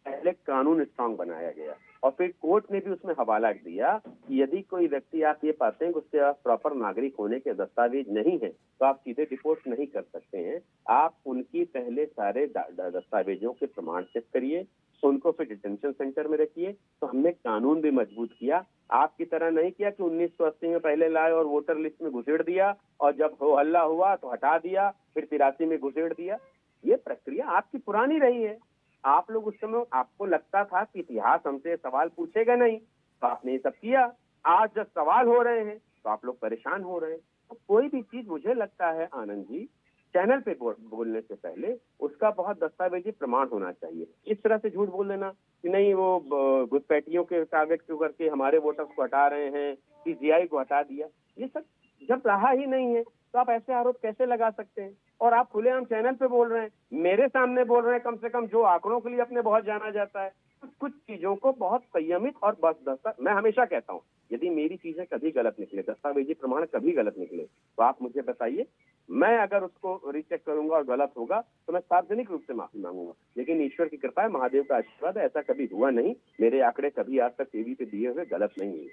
पहले कानून स्ट्रांग बनाया गया और फिर कोर्ट ने भी उसमें हवाला दिया कि यदि कोई व्यक्ति आप ये पाते हैं कि उसके पास प्रॉपर नागरिक होने के दस्तावेज नहीं है तो आप सीधे डिपोर्ट नहीं कर सकते हैं। आप उनकी पहले सारे दस्तावेजों के प्रमाण चेक करिए, उनको फिर डिटेंशन सेंटर में रखिए। तो हमने कानून भी मजबूत किया। आपकी तरह नहीं किया कि 1980 में पहले लाए और वोटर लिस्ट में घुसेड़ दिया और जब हो हल्ला हुआ तो हटा दिया, फिर 83 में घुसेड़ दिया। ये प्रक्रिया आपकी पुरानी रही है। आप लोग उस समय, आपको लगता था कि इतिहास हमसे सवाल पूछेगा नहीं, तो आपने ये सब किया। आज जब सवाल हो रहे हैं तो आप लोग परेशान हो रहे हैं। तो कोई भी चीज, मुझे लगता है आनंद जी, चैनल पे बोलने से पहले उसका बहुत दस्तावेजी प्रमाण होना चाहिए। इस तरह से झूठ बोल देना कि नहीं वो घुसपैठियों के कागज क्यों करके हमारे वोटर्स को हटा रहे हैं, सीजीआई को हटा दिया, ये सब जब रहा ही नहीं है तो आप ऐसे आरोप कैसे लगा सकते हैं। और आप खुलेआम चैनल पे बोल रहे हैं, मेरे सामने बोल रहे हैं, कम से कम जो आंकड़ों के लिए अपने बहुत जाना जाता है। तो कुछ चीजों को बहुत संयमित और बस मैं हमेशा कहता हूँ, यदि मेरी चीजें कभी गलत निकले, दस्तावेजी प्रमाण कभी गलत निकले, तो आप मुझे बताइए, मैं अगर उसको रीचेक करूंगा और गलत होगा तो मैं सार्वजनिक रूप से माफी मांगूंगा। लेकिन ईश्वर की कृपा है, महादेव का आशीर्वाद है, ऐसा कभी हुआ नहीं। मेरे आंकड़े कभी आज तक टीवी पे दिए हुए गलत नहीं हुए।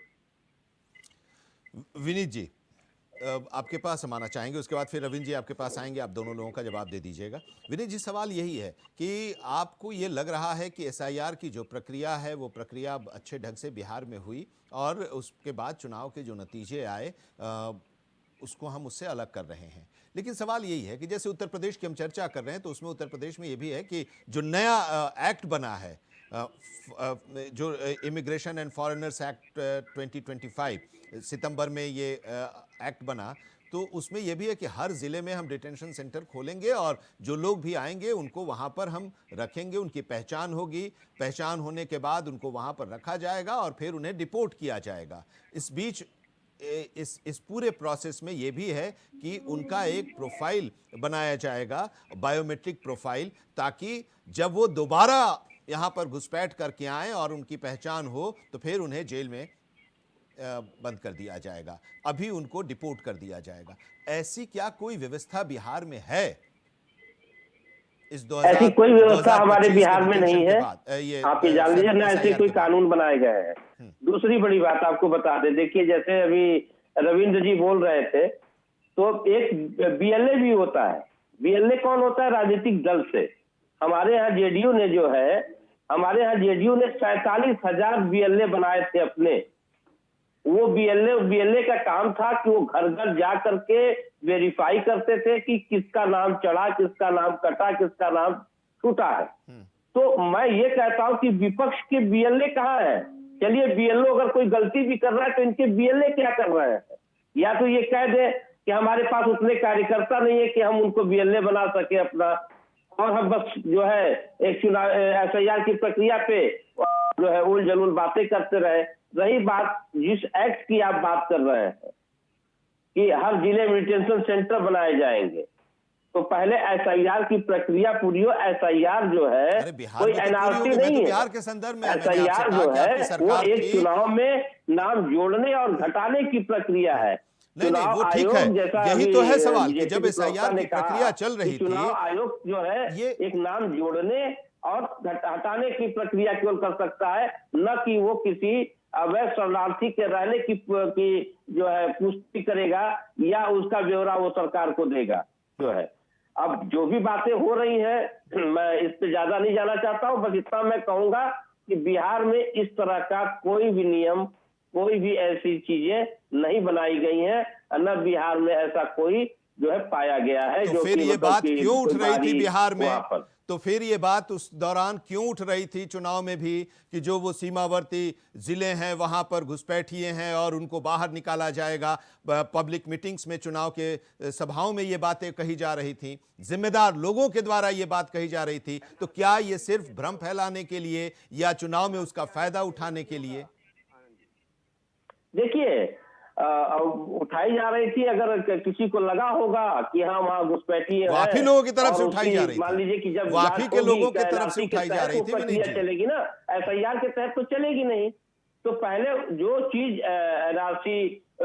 विनीत जी आपके पास हम आना चाहेंगे, उसके बाद फिर रविंद्र जी आपके पास आएंगे, आप दोनों लोगों का जवाब दे दीजिएगा। विनीत जी, सवाल यही है कि आपको ये लग रहा है कि एसआईआर की जो प्रक्रिया है वो प्रक्रिया अच्छे ढंग से बिहार में हुई और उसके बाद चुनाव के जो नतीजे आए उसको हम उससे अलग कर रहे हैं। लेकिन सवाल यही है कि जैसे उत्तर प्रदेश की हम चर्चा कर रहे हैं तो उसमें उत्तर प्रदेश में ये भी है कि जो नया एक्ट बना है, जो इमिग्रेशन एंड फॉरेनर्स एक्ट 2025, सितंबर में ये एक्ट बना, तो उसमें यह भी है कि हर ज़िले में हम डिटेंशन सेंटर खोलेंगे और जो लोग भी आएंगे उनको वहाँ पर हम रखेंगे, उनकी पहचान होगी, पहचान होने के बाद उनको वहाँ पर रखा जाएगा और फिर उन्हें डिपोर्ट किया जाएगा। इस बीच इस पूरे प्रोसेस में ये भी है कि उनका एक प्रोफाइल बनाया जाएगा, बायोमेट्रिक प्रोफाइल, ताकि जब वो दोबारा यहाँ पर घुसपैठ करके आए और उनकी पहचान हो तो फिर उन्हें जेल में बंद कर दिया जाएगा, अभी उनको डिपोर्ट कर दिया जाएगा। ऐसी क्या कोई व्यवस्था बिहार में है? इस 2000 ऐसी कोई व्यवस्था हमारे बिहार में नहीं है। आप ये जान लीजिए ना, ऐसे कोई कानून बनाए गए हैं। दूसरी बड़ी बात आपको बता दें, देखिए जैसे अभी रविंद्र जी बोल रहे थे, तो एक बीएलए भी होता है। बीएलए कौन होता है? राजनीतिक दल से। हमारे यहाँ जेडीयू ने जो है, हमारे यहाँ जेडीयू ने 47,000 बीएलए बनाए थे अपने। वो बीएलए का काम था कि वो घर घर जा करके वेरीफाई करते थे कि किसका नाम चढ़ा, किसका नाम कटा, किसका नाम छूटा है। तो मैं ये कहता हूं कि विपक्ष के बीएलए कहाँ है? चलिए बीएलओ अगर कोई गलती भी कर रहा है तो इनके बीएलए क्या कर रहे हैं? या तो ये कह दे कि हमारे पास उतने कार्यकर्ता नहीं है कि हम उनको बीएलए बना सके अपना, और हम बस जो है एक चुनाव एसआईआर की प्रक्रिया पे जो है उल जलूल बातें करते रहे। रही बात जिस एक्ट की आप बात कर रहे हैं कि हर जिले में डिटेंशन सेंटर बनाए जाएंगे, तो पहले एसआईआर की प्रक्रिया पूरी हो। एसआईआर जो है कोई एनआरसी नहीं है। बिहार के संदर्भ में एसआईआर जो है वो एक चुनाव में नाम जोड़ने और घटाने की प्रक्रिया है। नहीं, वो ठीक है, यही तो है सवाल कि जब एसआईआर की प्रक्रिया चल रही थी, चुनाव आयोग जो है ये एक नाम जोड़ने और हटाने की प्रक्रिया केवल कर सकता है, न कि वो किसी अवैध शरणार्थी के रहने की जो है पुष्टि करेगा या उसका ब्यौरा वो सरकार को देगा जो है। अब जो भी बातें हो रही हैं, मैं इस पे ज्यादा नहीं जाना चाहता हूं, बस इतना मैं कहूंगा कि बिहार में इस तरह का कोई भी नियम, कोई भी ऐसी चीजें नहीं बनाई गई हैं, न बिहार में ऐसा कोई जो है पाया गया है। तो जो फिर कि ये मतलब बात कि क्यों उठ रही थी बारी बिहार में? वहाँ पर। तो फिर ये बात उस दौरान क्यों उठ रही थी चुनाव में भी कि जो वो सीमावर्ती जिले हैं वहां पर घुसपैठिए हैं और उनको बाहर निकाला जाएगा? पब्लिक मीटिंग्स में, चुनाव के सभाओं में ये बातें कही जा रही थी, जिम्मेदार लोगों के द्वारा ये बात कही जा रही थी। तो क्या ये सिर्फ भ्रम फैलाने के लिए या चुनाव में उसका फायदा उठाने के लिए? देखिए, उठाई जा रही थी। अगर किसी को लगा होगा कि हाँ वहाँ घुसपैठी है, वो आप ही लोगों की तरफ और से उठाई जा रही थी। मान लीजिए कि जब वो आप ही जांच के होगी, लोगों की क्या तरफ से NRC के उठाई जा तहत रही वो थी, विनीत प्रक्रिया जी। चलेगी ना, SIR के तहत तो चलेगी नहीं। तो पहले जो चीज NRC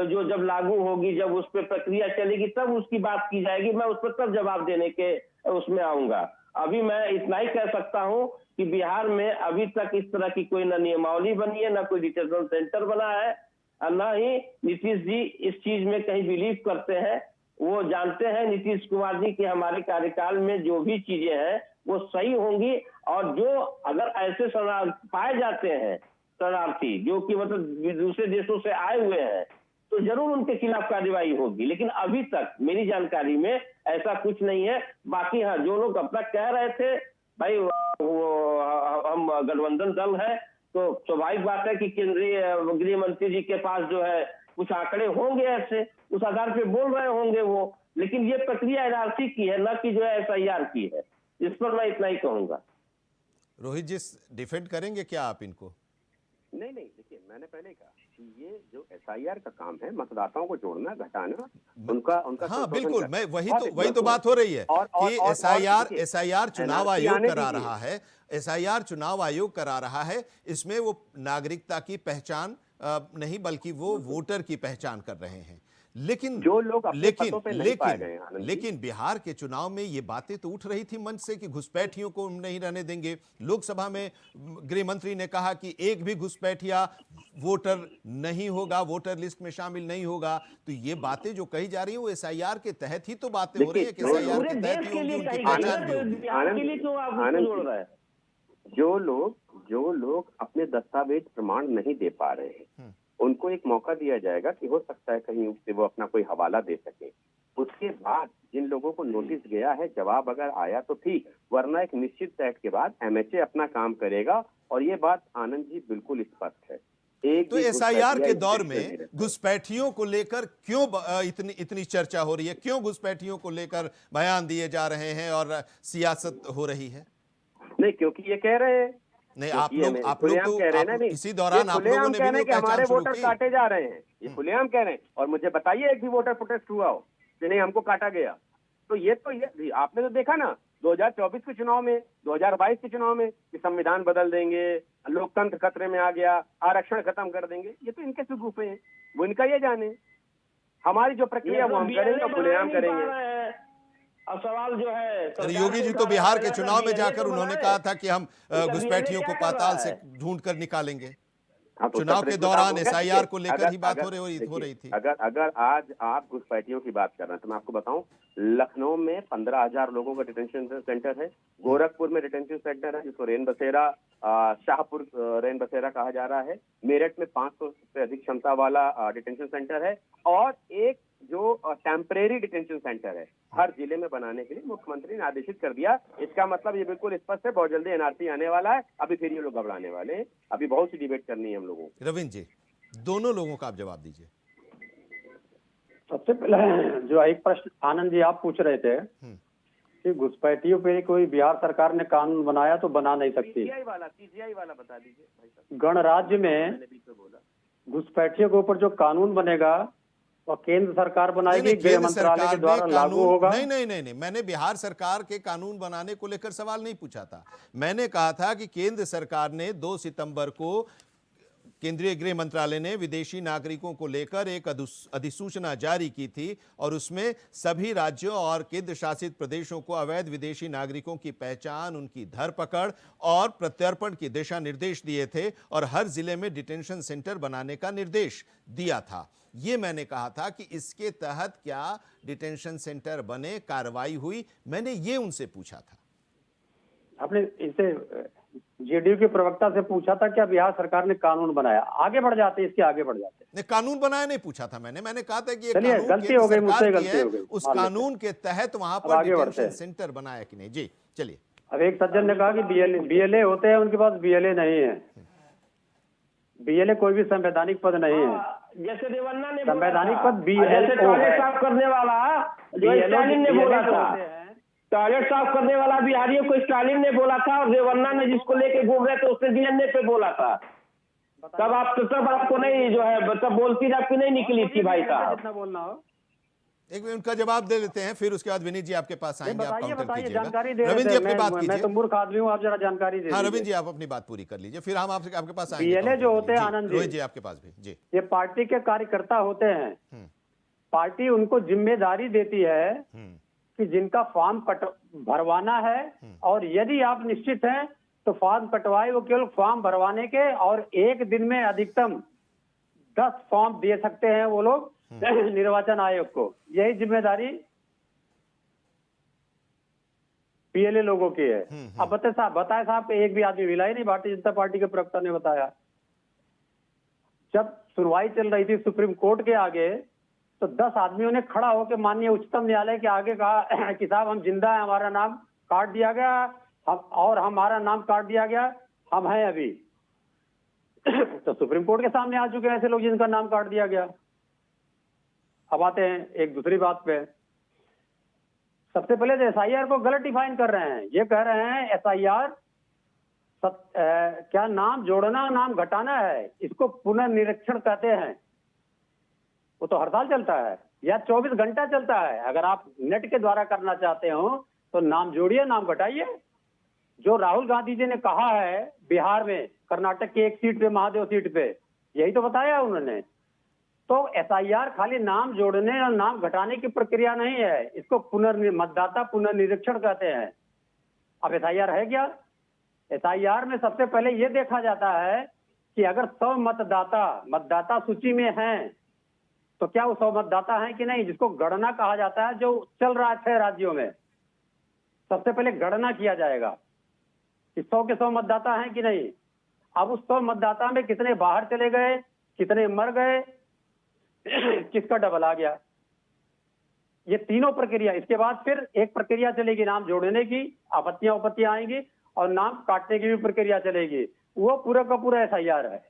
जो जब लागू होगी, जब उस पर प्रक्रिया चलेगी, तब उसकी बात की जाएगी। मैं उस पर तब जवाब देने के उसमें आऊंगा। अभी मैं इतना ही कह सकता हूँ कि बिहार में अभी तक इस तरह की कोई न नियमावली बनी है, न कोई डिटेंशन सेंटर बना है, और न ही नीतीश जी इस चीज में कहीं बिलीव करते हैं। वो जानते हैं नीतीश कुमार जी कि हमारे कार्यकाल में जो भी चीजें हैं वो सही होंगी, और जो अगर ऐसे पाए जाते हैं शरणार्थी जो कि मतलब दूसरे देशों से आए हुए हैं, तो जरूर उनके खिलाफ कार्रवाई होगी। लेकिन अभी तक मेरी जानकारी में ऐसा कुछ नहीं है। बाकी हाँ, जो लोग अब तक कह रहे थे भाई वो हम गठबंधन दल है, तो स्वाभाविक बात है कि केंद्रीय गृह मंत्री जी के पास जो है कुछ आंकड़े होंगे, ऐसे उस आधार पे बोल रहे होंगे वो। लेकिन ये प्रक्रिया NRC की है, न कि जो है SIR की है। इस पर मैं इतना ही कहूंगा। रोहित जी, डिफेंड करेंगे क्या आप इनको? नहीं, देखिए, मैंने पहले कहा कि ये जो SIR का काम है, मतदाताओं को जोड़ना, घटाना, उनका हाँ संशोधन बिल्कुल, करना। मैं और वही तो बात हो रही है कि देखिए, SIR चुनाव NRC आयोग आने करा दीजिए। रहा है। SIR चुनाव आयोग करा रहा है। इसमें वो नागरिकता की पहचान नहीं, बल्कि वो वोटर की पहचान कर रहे हैं। लेकिन जो लोग अपने पदों पे नहीं पाए गए हैं, आनंद जी। लेकिन बिहार के चुनाव में ये बातें तो उठ रही थी मंच से कि घुसपैठियों को हम नहीं रहने देंगे। लोकसभा में गृह मंत्री ने कहा कि एक भी घुसपैठिया वोटर नहीं होगा, वोटर लिस्ट में शामिल नहीं होगा। तो ये बातें जो कही जा रही है वो SIR के तहत ही तो बातें हो रही है कि देखिए, SIR के तहत ही होंगी, उनकी पहचान भी होगी। आनंद, जो लोग अपने दस्तावेज प्रमाण नहीं दे पा रहे हैं, उनको एक मौका दिया जाएगा कि हो सकता है कहीं से वो अपना कोई हवाला दे सके। उसके बाद जिन लोगों को नोटिस गया है, जवाब अगर आया तो ठीक, वरना एक निश्चित सेट के बाद MHA अपना काम करेगा। और ये बात आनंद जी बिल्कुल स्पष्ट है। तो SIR के दौर में घुसपैठियों को लेकर क्यों इतनी चर्चा हो रही है? क्यों घुसपैठियों को लेकर बयान दिए जा रहे हैं और सियासत हो रही है? नहीं, क्योंकि ये कह रहे हैं, नहीं, आप लोग तो कह रहे हैं ना, इसी दौरान आप लोगों ने भी हमारे वोटर काटे जा रहे हैं, ये खुलेआम कह रहे हैं। और मुझे बताइए एक भी वोटर प्रोटेस्ट हुआ हो कि नहीं हमको काटा गया? तो ये आपने तो देखा ना 2024 के चुनाव में, 2022 के चुनाव में कि संविधान बदल देंगे, लोकतंत्र खतरे में आ गया, आरक्षण खत्म कर देंगे। ये तो इनके सुगुफे हैं, वो इनका ये जाने। हमारी जो प्रक्रिया वो हम करेंगे, खुलेआम करेंगे। अब सवाल जो है, योगी जी तो बिहार के चुनाव में जाकर उन्होंने कहा था कि हम घुसपैठियों को पाताल से ढूंढ कर निकालेंगे। चुनाव के दौरान SIR को लेकर ही बात हो रही थी। अगर आज आप घुसपैठियों की बात कर रहे हैं तो मैं आपको बताऊं, लखनऊ में 15,000 लोगों का डिटेंशन सेंटर है, गोरखपुर में डिटेंशन सेंटर है जिसको रेन बसेरा, शाहपुर रेन बसेरा कहा जा रहा है, मेरठ में 500 से अधिक क्षमता वाला डिटेंशन सेंटर है, और एक जो टेम्परेरी डिटेंशन सेंटर है हर जिले में बनाने के लिए मुख्यमंत्री ने आदेशित कर दिया। इसका मतलब ये बिल्कुल स्पष्ट है, बहुत जल्दी NRC आने वाला है। अभी फिर ये लोग घबराने वाले हैं, अभी बहुत सी डिबेट करनी है हम लोगों को। रविंद्र जी, दोनों लोगों का आप जवाब दीजिए। सबसे पहले जो एक प्रश्न आनंद जी आप पूछ रहे थे कि घुसपैठियों पे कोई बिहार सरकार ने कानून बनाया तो बना नहीं सकती। CGI वाला बता दीजिए भाई साहब। गणराज्य में घुसपैठियों के ऊपर जो कानून बनेगा वो केंद्र सरकार बनाएगी, गृह मंत्रालय के द्वारा लागू होगा। नहीं, मैंने बिहार सरकार के कानून बनाने को लेकर सवाल नहीं पूछा था। मैंने कहा था कि केंद्र सरकार ने 2 सितंबर को केंद्रीय गृह मंत्रालय ने विदेशी नागरिकों को लेकर एक अधिसूचना जारी की थी, और उसमें सभी राज्यों और केंद्र शासित प्रदेशों को अवैध विदेशी नागरिकों की पहचान, उनकी धरपकड़ और प्रत्यर्पण की दिशा निर्देश दिए थे, और हर जिले में डिटेंशन सेंटर बनाने का निर्देश दिया था। ये मैंने कहा था कि इसके तहत क्या डिटेंशन सेंटर बने, कार्रवाई हुई, मैंने ये उनसे पूछा था। आपने इसे जेडीयू के प्रवक्ता से पूछा था क्या बिहार सरकार ने कानून बनाया, आगे बढ़ जाते, इसके आगे बढ़ जाते। नहीं, कानून बनाया नहीं पूछा था मैंने कहा था कि ये चलिए, कानून गलती केंद्र हो गई, सरकार मुझसे की गलती है, हो गई, उस मान लेते कानून के तहत वहां अब पर आगे बढ़ते डिटेंशन हैं। सेंटर बनाया कि नहीं। जी चलिए। अब एक सज्जन ने कहा कि बीएलए होते हैं, उनके पास बीएलए नहीं है। बीएलए कोई भी संवैधानिक पद नहीं है। जैसे देवन्ना ने संवैधानिक पद जैसे बीएलओ टॉयलेट है। साफ करने वाला जो स्टालिन ने बोला था, टॉयलेट साफ करने वाला बिहारियों को स्टालिन ने बोला था, और देवन्ना ने जिसको लेके घूम रहे थे उसने डीएनए पे बोला था। तब आपको नहीं जो है तब बोलती आपकी नहीं निकली थी भाई साहब। जितना बोलना हो। एक मिनट उनका जवाब दे लेते हैं, फिर उसके बाद विनीत जी आपके पास आएंगे, आप बताइए काउंटर बताइए, कीजिएगा। जानकारी दे रविंद्र जी अपनी बात मैं कीजिए। तो मूर्ख आदमी हूँ, आप जरा जानकारी दे हाँ दीजिए। रविंद्र जी आप अपनी बात पूरी कर लीजिए, फिर हम आपके पास आएंगे। बीएलए काउंटर जो के होते लिए। हैं, जी, आनंद जी। रोहित जी आपके पास भी जी। ये पार्टी के कार्यकर्ता होते हैं, पार्टी उनको जिम्मेदारी देती है कि जिनका फॉर्म भरवाना है, और यदि आप निश्चित हैं तो फॉर्म कटवाए। वो केवल फॉर्म भरवाने के और एक दिन में अधिकतम 10 फॉर्म दे सकते हैं वो लोग निर्वाचन आयोग को। यही जिम्मेदारी पीएलए लोगों की है। अब बताए साहब एक भी आदमी मिला ही नहीं, भारतीय जनता पार्टी के प्रवक्ता ने बताया। जब सुनवाई चल रही थी सुप्रीम कोर्ट के आगे, तो 10 आदमियों ने खड़ा होकर माननीय उच्चतम न्यायालय के आगे कहा कि साहब हम जिंदा हैं, हमारा नाम काट दिया गया, और हमारा नाम काट दिया गया, हम हैं अभी। तो सुप्रीम कोर्ट के सामने आ चुके हैं ऐसे लोग जिनका नाम काट दिया गया। अब आते हैं एक दूसरी बात पे। सबसे पहले तो एसआईआर को गलत डिफाइन कर रहे हैं। ये कह रहे हैं एसआईआर क्या नाम जोड़ना नाम घटाना है, इसको पुनर्निरीक्षण कहते हैं। वो तो हर साल चलता है या 24 घंटा चलता है। अगर आप नेट के द्वारा करना चाहते हो तो नाम जोड़िए, नाम घटाइए। जो राहुल गांधी जी ने कहा है बिहार में, कर्नाटक की एक सीट पे, महादेव सीट पे, यही तो बताया उन्होंने। तो एसआईआर खाली नाम जोड़ने और नाम घटाने की प्रक्रिया नहीं है, इसको मतदाता पुनर्निरीक्षण कहते हैं। अब एसआईआर है क्या? एसआईआर में सबसे पहले ये देखा जाता है कि अगर 100 मतदाता सूची में हैं, तो क्या वो 100 मतदाता हैं कि नहीं, जिसको गणना कहा जाता है, जो चल रहा है 6 राज्यों में। सबसे पहले गणना किया जाएगा कि 100 के 100 मतदाता हैं कि नहीं। अब उस 100 मतदाता में कितने बाहर चले गए, कितने मर गए, किसका डबल आ गया, ये तीनों प्रक्रिया। इसके बाद फिर एक प्रक्रिया चलेगी नाम जोड़ने की, आपत्तियां आएंगी, और नाम काटने की भी प्रक्रिया चलेगी। वो पूरा का पूरा एसआईआर है।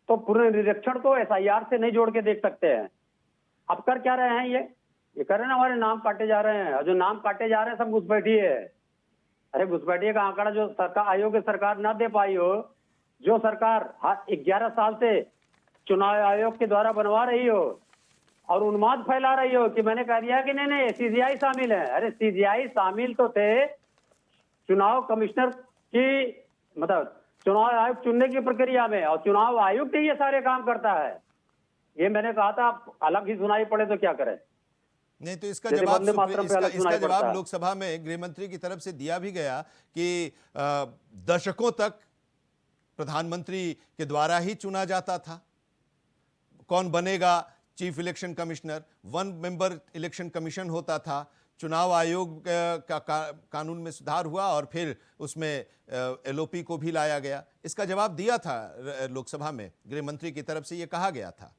तो पुनर्निरीक्षण को एसआईआर से नहीं जोड़ के देख सकते हैं। अब कर क्या रहे हैं ये कर रहे हैं हमारे नाम काटे जा रहे हैं, और जो नाम काटे जा रहे हैं सब घुसपैठी है। अरे घुसपैठी का आंकड़ा जो सरकार आयोग की सरकार ना दे पाई हो, जो सरकार 11 साल से चुनाव आयोग के द्वारा बनवा रही हो और उन्माद फैला रही हो कि मैंने कह दिया कि नहीं सीजीआई शामिल है। अरे सीजीआई शामिल तो थे चुनाव कमिश्नर की, मतलब चुनाव आयोग चुनने की प्रक्रिया में, और चुनाव आयोग ही ये सारे काम करता है। ये मैंने कहा था, अलग ही सुनाई पड़े तो क्या करें। नहीं तो इसका जवाब लोकसभा में गृह मंत्री की तरफ से दिया भी गया कि दशकों तक प्रधानमंत्री के द्वारा ही चुना जाता था। कौन बनेगा chief election commissioner, 1 member election commission होता था। चुनाव आयोग का कानून में सुधार हुआ और फिर उसमें एलओपी को भी लाया गया। इसका जवाब दिया था लोकसभा में, गृह मंत्री की तरफ से ये कहा गया था।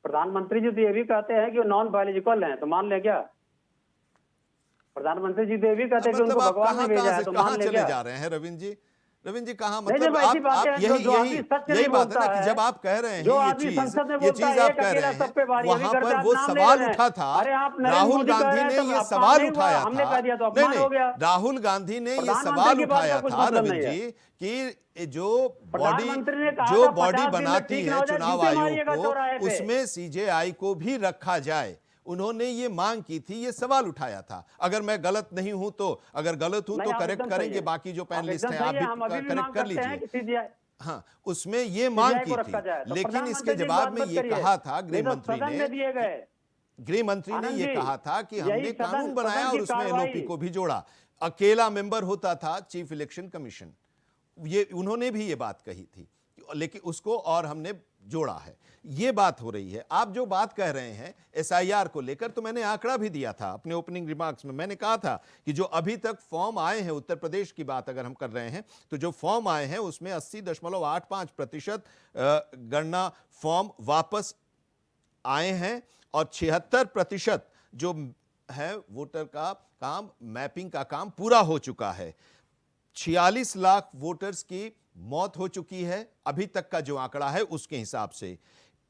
प्रधानमंत्री जी तो ये भी कहते हैं कि वो नॉन बायोलॉजिकल हैं, तो मान ले क्या? प्रधानमंत्री जी तो ये भी कहते हैं कि उनको भगवान ने भेजा है, तो मान ले क्या? चले जा रहे हैं रविंद्र जी कहाँ, नहीं, मतलब आप यही बात है ना कि जब आप कह रहे हैं ये चीज आप कह रहे हैं, वहां पर वो सवाल उठा था। राहुल गांधी ने ये सवाल उठाया था, नहीं राहुल गांधी ने ये सवाल उठाया था रविंद्र जी कि जो बॉडी बनाती है चुनाव आयोग को, उसमें सीजेआई को भी रखा जाए। उन्होंने ये मांग की थी, ये सवाल उठाया था। अगर मैं गलत नहीं हूं तो, अगर गलत हूं तो करेक्ट करेंगे, बाकी जो पैनलिस्ट हैं आप भी करेक्ट कर लीजिए। हाँ, उसमें ये मांग की थी, लेकिन इसके जवाब में ये कहा था गृह मंत्री ने ये कहा था कि हमने कानून बनाया और उसमें एलओपी को भी जोड़ा। अकेला मेंबर होता था चीफ इलेक्शन कमीशन, ये उन्होंने भी ये बात कही थी, लेकिन उसको और हमने जोड़ा है, ये बात हो रही है। आप जो बात कह रहे हैं एसआईआर को लेकर, तो मैंने आंकड़ा भी दिया था अपने ओपनिंग रिमार्क्स में। मैंने कहा था कि जो अभी तक फॉर्म आए हैं, उत्तर प्रदेश की बात अगर हम कर रहे हैं, तो जो फॉर्म आए हैं उसमें 80.85% गणना फॉर्म वापस आए हैं और 76% जो है वोटर का काम, मैपिंग का काम पूरा हो चुका है। 46 लाख वोटर्स की मौत हो चुकी है अभी तक का जो आंकड़ा है उसके हिसाब से।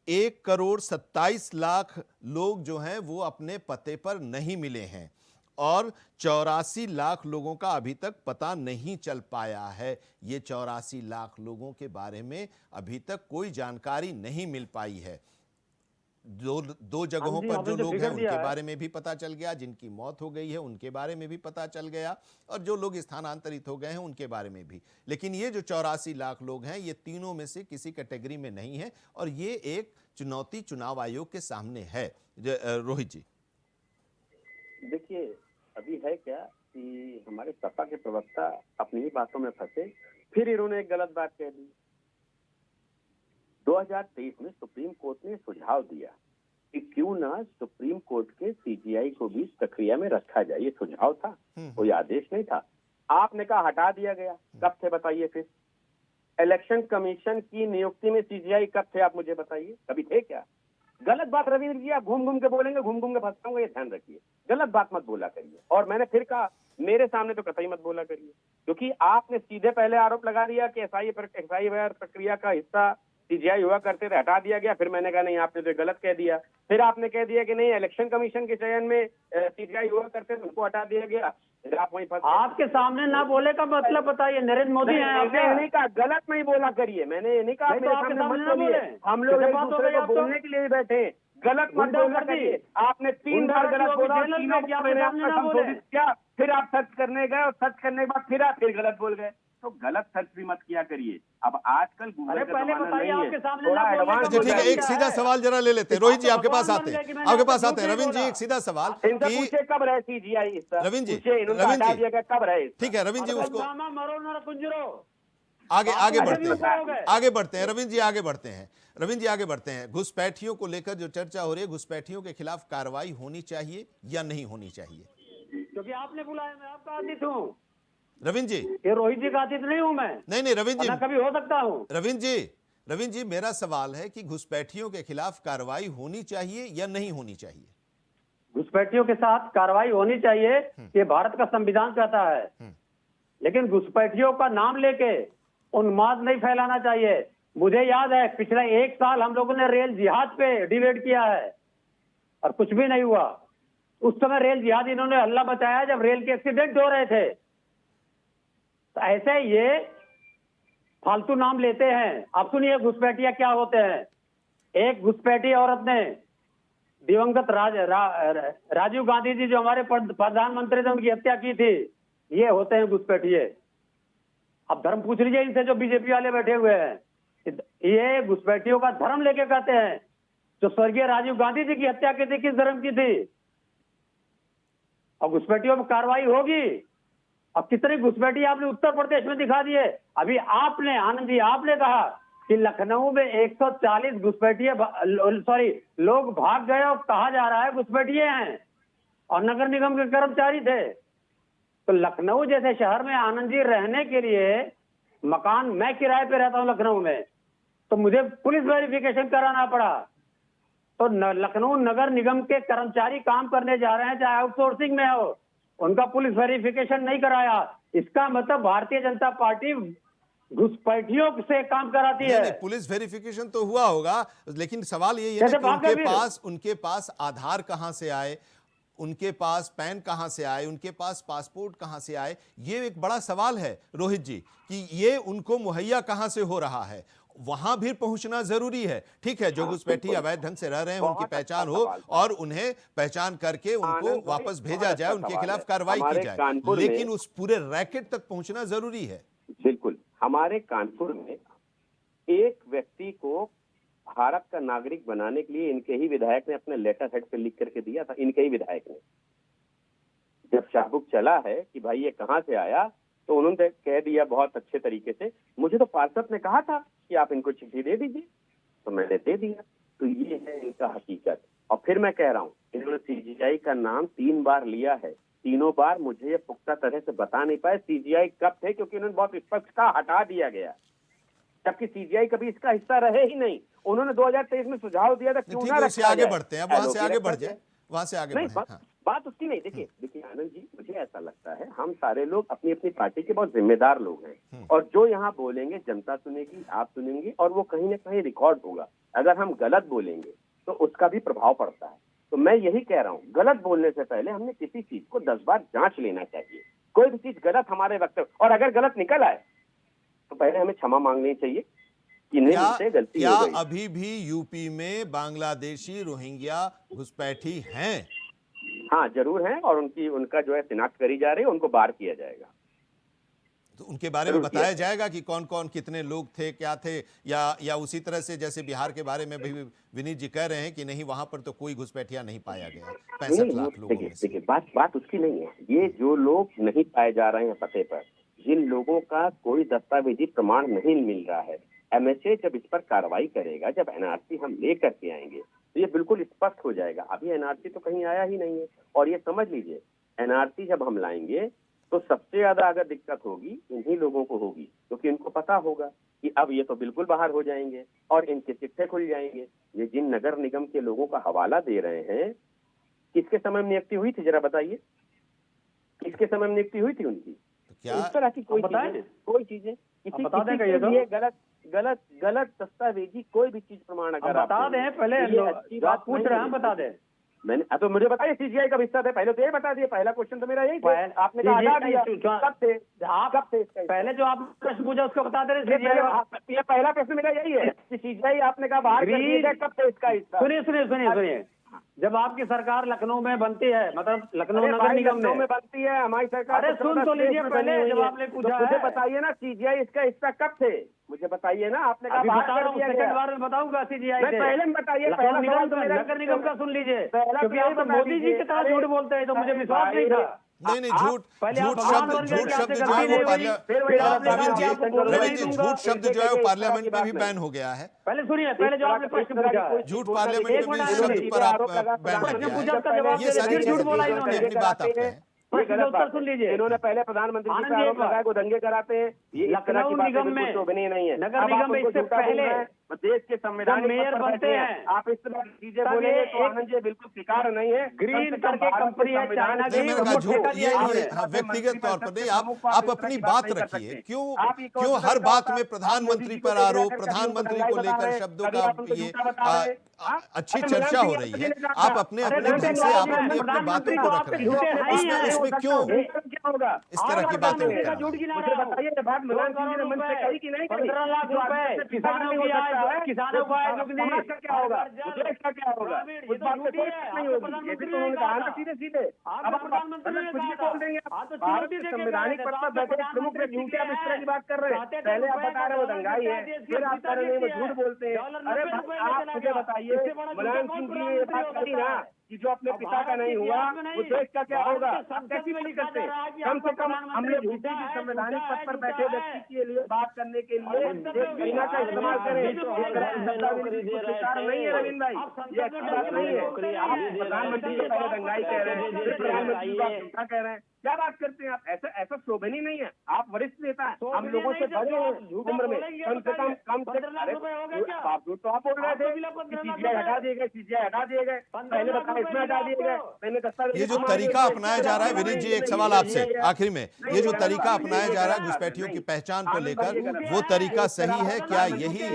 1,27,00,000 लोग जो हैं वो अपने पते पर नहीं मिले हैं और 84 लाख लोगों का अभी तक पता नहीं चल पाया है। ये 84 लाख लोगों के बारे में अभी तक कोई जानकारी नहीं मिल पाई है। दो जगहों पर जो लोग हैं उनके बारे में भी पता चल गया, जिनकी मौत हो गई है उनके बारे में भी पता चल गया, और जो लोग स्थानांतरित हो गए हैं उनके बारे में भी। लेकिन ये जो 84 लाख लोग हैं ये तीनों में से किसी कैटेगरी में नहीं है और ये एक चुनौती चुनाव आयोग के सामने है। रोहित जी, देखिए अभी है क्या कि हमारे सपा के प्रवक्ता अपनी ही बातों में फंसे, फिर इन्होंने एक गलत बात कह दी। 2023 में सुप्रीम कोर्ट ने सुझाव दिया कि क्यों ना सुप्रीम कोर्ट के सीजीआई को भी प्रक्रिया में रखा जाए। ये सुझाव था, कोई आदेश नहीं था। आपने कहा हटा दिया गया। कब थे बताइए? फिर इलेक्शन कमीशन की नियुक्ति में सीजीआई कब थे आप मुझे बताइए? कभी थे क्या? गलत बात रविंद्र जी आप घूम घूम के बोलेंगे, घूम घूम के फंसाऊंगा, ये ध्यान रखिए। गलत बात मत बोला करिए। और मैंने फिर कहा मेरे सामने तो कतई मत बोला करिए, क्योंकि आपने सीधे पहले आरोप लगा दिया कि एसआईआर प्रक्रिया का हिस्सा सीजीआई हुआ करते थे, हटा दिया गया। फिर मैंने कहा नहीं आपने तो गलत कह दिया। फिर आपने कह दिया कि नहीं इलेक्शन कमीशन के चयन में सीजीआई हुआ करते थे, उनको हटा दिया गया। फिर आप वहीं आपके सामने ना बोले का मतलब बताइए। नरेंद्र मोदी हैं आप? नहीं कहा, गलत नहीं बोला करिए। मैंने ये नहीं कहा मेरे सामने मत बोलिए। हम लोग एक दूसरे को बोलने के लिए बैठे, गलत मत बोला करिए। आपने 3 बार गलत बोला, तीनों क्या मैंने आपका संशोधित किया। फिर आप सर्च करने गए और सर्च करने के बाद फिर गलत बोल गए। तो गलत सर्च भी मत किया करिए। अब आजकल गूगल का जमाना नहीं है, थोड़ा एडवांस। ठीक है, एक सीधा सवाल जरा ले लेते हैं। रोहित जी आपके पास आते हैं, आपके पास आते हैं। रविंद्र जी एक सीधा सवाल पूछे कब रहे सीजीआई? रविंद्र जी, कब रहे? ठीक है रविंद्र जी, उसको मरो आगे बढ़ते हैं रविंद्र जी, आगे बढ़ते हैं। घुसपैठियों को लेकर जो चर्चा हो रही है, घुसपैठियों के खिलाफ कार्रवाई होनी चाहिए या नहीं होनी चाहिए? क्योंकि आपने बुलाया, मैं आपका आतिथ्य हूँ। रविंद्र जी, ये रोहित जी का आतिथ्य नहीं हूँ मैं। नहीं रविंद्र जी, कभी हो सकता हूँ। रविंद्र जी मेरा सवाल है कि घुसपैठियों के खिलाफ कार्रवाई होनी चाहिए या नहीं होनी चाहिए? घुसपैठियों के साथ कार्रवाई होनी चाहिए, ये भारत का संविधान कहता है। लेकिन घुसपैठियों का नाम लेके उन्माद नहीं फैलाना चाहिए। मुझे याद है पिछले 1 साल हम लोगों ने रेल जिहाद पे डिबेट किया है और कुछ भी नहीं हुआ। उस समय रेल जिहाद इन्होंने हल्ला मचाया जब रेल के एक्सीडेंट हो रहे थे। तो ऐसे ये फालतू नाम लेते हैं। आप सुनिए घुसपैठिया क्या होते हैं। एक घुसपैठी औरत ने दिवंगत राजीव गांधी जी जो हमारे प्रधानमंत्री थे उनकी हत्या की थी। ये होते हैं घुसपैठिए। अब धर्म पूछ लीजिए इनसे जो बीजेपी वाले बैठे हुए हैं। ये घुसपैठियों का धर्म लेके कहते हैं। जो स्वर्गीय राजीव गांधी जी की हत्या की थी किस धर्म की थी? और घुसपैठियों पर कार्रवाई होगी। अब कितनी घुसपैठी आपने उत्तर प्रदेश में दिखा दिए। अभी आपने आनंद जी आपने कहा कि लखनऊ में 140 घुसपैठिए लोग भाग गए और कहा जा रहा है घुसपैठिए हैं और नगर निगम के कर्मचारी थे। तो लखनऊ जैसे शहर में आनंद जी रहने के लिए मकान, मैं किराए पे रहता हूं लखनऊ में, तो मुझे पुलिस वेरिफिकेशन कराना पड़ा। तो लखनऊ नगर निगम के कर्मचारी काम करने जा रहे हैं, चाहे आउटसोर्सिंग में हो, उनका पुलिस वेरिफिकेशन नहीं कराया। इसका मतलब भारतीय जनता पार्टी घुसपैठियों से काम कराती है। पुलिस वेरिफिकेशन तो हुआ होगा, लेकिन सवाल यही है कि उनके पास आधार कहां से आए, उनके पास पैन कहां से आए, उनके पास पासपोर्ट कहां से आए। ये एक बड़ा सवाल है रोहित जी कि ये उनको मुहैया कहां से हो रहा है। वहां भी पहुंचना जरूरी है। ठीक है, जो घुसपैठी अवैध ढंग से रह रहे हैं उनकी पहचान हो और उन्हें पहचान करके उनको वापस भेजा जाए, उनके खिलाफ कार्रवाई की जाए, लेकिन उस पूरे रैकेट तक पहुंचना जरूरी है। बिल्कुल। हमारे कानपुर में एक व्यक्ति को भारत का नागरिक बनाने के लिए इनके ही विधायक ने अपने लेटर हेड पे लिख करके दिया था। इनके ही विधायक ने जब शाहबुक चला है कि भाई ये कहां से आया, तो उन्होंने कह दिया बहुत अच्छे तरीके से, मुझे तो पार्षद ने कहा था कि आप इनको चिट्ठी दे दीजिए। तो मैंने दे दिया। तो ये है इनका हकीकत। और फिर मैं कह रहा हूँ, इन्होंने सीजीआई का नाम 3 बार लिया है, तीनों बार मुझे ये पुख्ता तरह से बता नहीं पाए सीजीआई कब थे, क्योंकि उन्होंने बहुत स्पष्ट कहा हटा दिया गया, जबकि सीजीआई कभी इसका हिस्सा रहे ही नहीं। उन्होंने 2023 में सुझाव दिया था क्यों ना उससे आगे बढ़ते हैं, अब वहां से आगे बढ़ जाए, वहां से आगे नहीं, बढ़े। बात उसकी नहीं। देखिए आनंद जी, मुझे ऐसा लगता है हम सारे लोग अपनी अपनी पार्टी के बहुत जिम्मेदार लोग हैं, और जो यहाँ बोलेंगे जनता सुनेगी, आप सुनेंगे, और वो कहीं ना कहीं रिकॉर्ड होगा। अगर हम गलत बोलेंगे तो उसका भी प्रभाव पड़ता है। तो मैं यही कह रहा हूँ, गलत बोलने से पहले हमने किसी चीज को 10 बार जांच लेना चाहिए। कोई भी चीज गलत हमारे वक्तव्य, और अगर गलत निकल आए तो पहले हमें क्षमा मांगनी चाहिए कि नहीं, मुझसे गलती हो गई। अभी भी यूपी में बांग्लादेशी रोहिंग्या घुसपैठी हैं? हाँ जरूर हैं, और उनका जो है शिनाख्त करी जा रही है, उनको बाहर किया जाएगा। तो उनके बारे में बताया जाएगा कि कौन कौन कितने लोग थे, क्या थे, या उसी तरह से जैसे बिहार के बारे में भी विनीत जी कह रहे हैं कि नहीं वहां पर तो कोई घुसपैठिया नहीं पाया गया 65 लाख लोगों में से। देखिए बात उसकी नहीं है। ये जो लोग नहीं पाए जा रहे हैं पते पर, जिन लोगों का कोई दस्तावेजी प्रमाण नहीं मिल रहा है, एमएचए जब इस पर कार्रवाई करेगा, जब एनआरसी हम लेकर के आएंगे तो ये बिल्कुल स्पष्ट हो जाएगा। अभी एनआरसी तो कहीं आया ही नहीं है, और ये समझ लीजिए एनआरसी जब हम लाएंगे तो सबसे ज्यादा अगर दिक्कत होगी इन्हीं लोगों को होगी, क्योंकि इनको पता होगा कि अब ये तो बिल्कुल बाहर हो जाएंगे और इनके चिट्ठे खुल जाएंगे। ये जिन नगर निगम के लोगों का हवाला दे रहे हैं, किसके समय में नियुक्ति हुई थी जरा बताइए, किसके समय में नियुक्ति हुई थी उनकी? क्या इस तरह की कोई चीजें किसी गलत दस्तावेजी कोई भी चीज प्रमाण अगर बता दें पहले, आप पूछ रहे हैं बता दें। मैंने तो मुझे बताइए सीजीआई का हिस्सा थे, पहले तो ये बता दिए। पहला क्वेश्चन तो मेरा यही था, आपने कहा हटा दिया, कब थे? कब थे? पहले जो आप प्रश्न पूछा उसका बता दे रहे। ये पहला प्रश्न मेरा यही है कि सीजीआई आपने कहा बाहर कर दिया, कब थे इसका हिस्सा? सुनिए, जब आपकी सरकार लखनऊ में बनती है, मतलब लखनऊ नगर निगम में बनती है हमारी सरकार, अरे सुन तो लीजिए पहले, जब आपने पूछा मुझे बताइए ना सीजीआई इसका हिस्सा कब थे, मुझे बताइए ना। आपने कहा सेकंड बार में बताऊंगा सीजीआई से, पहले में बताइए। पहला नगर निगम का सुन लीजिए, क्योंकि आप तो मोदी जी की तरह झूठ बोलते हैं, तो मुझे विश्वास नहीं था। नहीं झूठ शब्द जो है वो झूठ शब्द जो है वो पार्लियामेंट में भी बैन हो गया है। पहले सुनिए, पहले जो आपने प्रश्न पूछा, झूठ पार्लियामेंट में भी शब्द पर आप बैन लग गया है। ये सारी चीजें अपनी बात आप कहें। सुन लीजिए, इन्होंने पहले प्रधानमंत्री जी पे आरोप लगाया को दंगे कराते हैं, ये लखनऊ निगम में शोभनीय नहीं है। नगर निगम में इससे पहले देश के संविधान मेयर बनते हैं, आप इस तरह की चीजें बोलेंगे तो आनंद जी बिल्कुल स्वीकार नहीं है। ग्रीन करके कंपनी है चाइना की, व्यक्तिगत तौर पर नहीं, आप अपनी बात रखिए। क्यों हर बात में प्रधानमंत्री पर आरोप, प्रधानमंत्री को लेकर शब्दों का ये अच्छी चर्चा हो रही है, आप अपने ढंग से आप अपनी बातों को रख रहे हैं, उसमें क्यों इस तरह की बातें बताइए। 15 लाख रुपए किसानों की आय, किसानों को आय क्या होगा, इसका क्या होगा, इस बात में कोई नहीं होगी। ये भी तो उन्होंने कहा ना सीधे। अब आप कुछ भी बोल देंगे, भारत के संवैधानिक पद पर बैठे प्रमुख व्यक्ति क्या इस तरह की बात कर रहे हैं। पहले आप बता रहे हो दंगाई है, फिर आप कह रहे हैं वो झूठ बोलते हैं। अरे आप मुझे बताइए, मुलायम सिंह जी ने ये बात कही ना कि जो अपने पिता का नहीं हुआ वो देश का क्या होगा, हम कैसी नहीं करते। कम से कम हम लोग झूठी संवैधानिक पद पर बैठे व्यक्ति के लिए बात करने के लिए एक महीना का इस्तेमाल करें। स्वीकार नहीं है रविंद्र भाई, ये अच्छी बात नहीं है। आप प्रधानमंत्री से पहले दंगाई कह रहे हैं, फिर प्रधानमंत्री को आप झूठा कह रहे हैं, क्या बात करते हैं आप? ऐसा शोभनीय नहीं है। आप वरिष्ठ नेता हैं, हम लोगों से बड़े हैं उम्र में, कम से कम बावजूद तो आप बोल रहे थे सीजीआई हटा दिए गए, सीजीआई हटा दिए गए, पहले बताया इसमें हटा दिए गए, मैंने दस्तावेज। ये जो तरीका अपनाया जा रहा है विनीत जी, एक सवाल आपसे आखिर में, ये जो तरीका अपनाया जा रहा है घुसपैठियों की पहचान को लेकर, वो तरीका सही है क्या? यही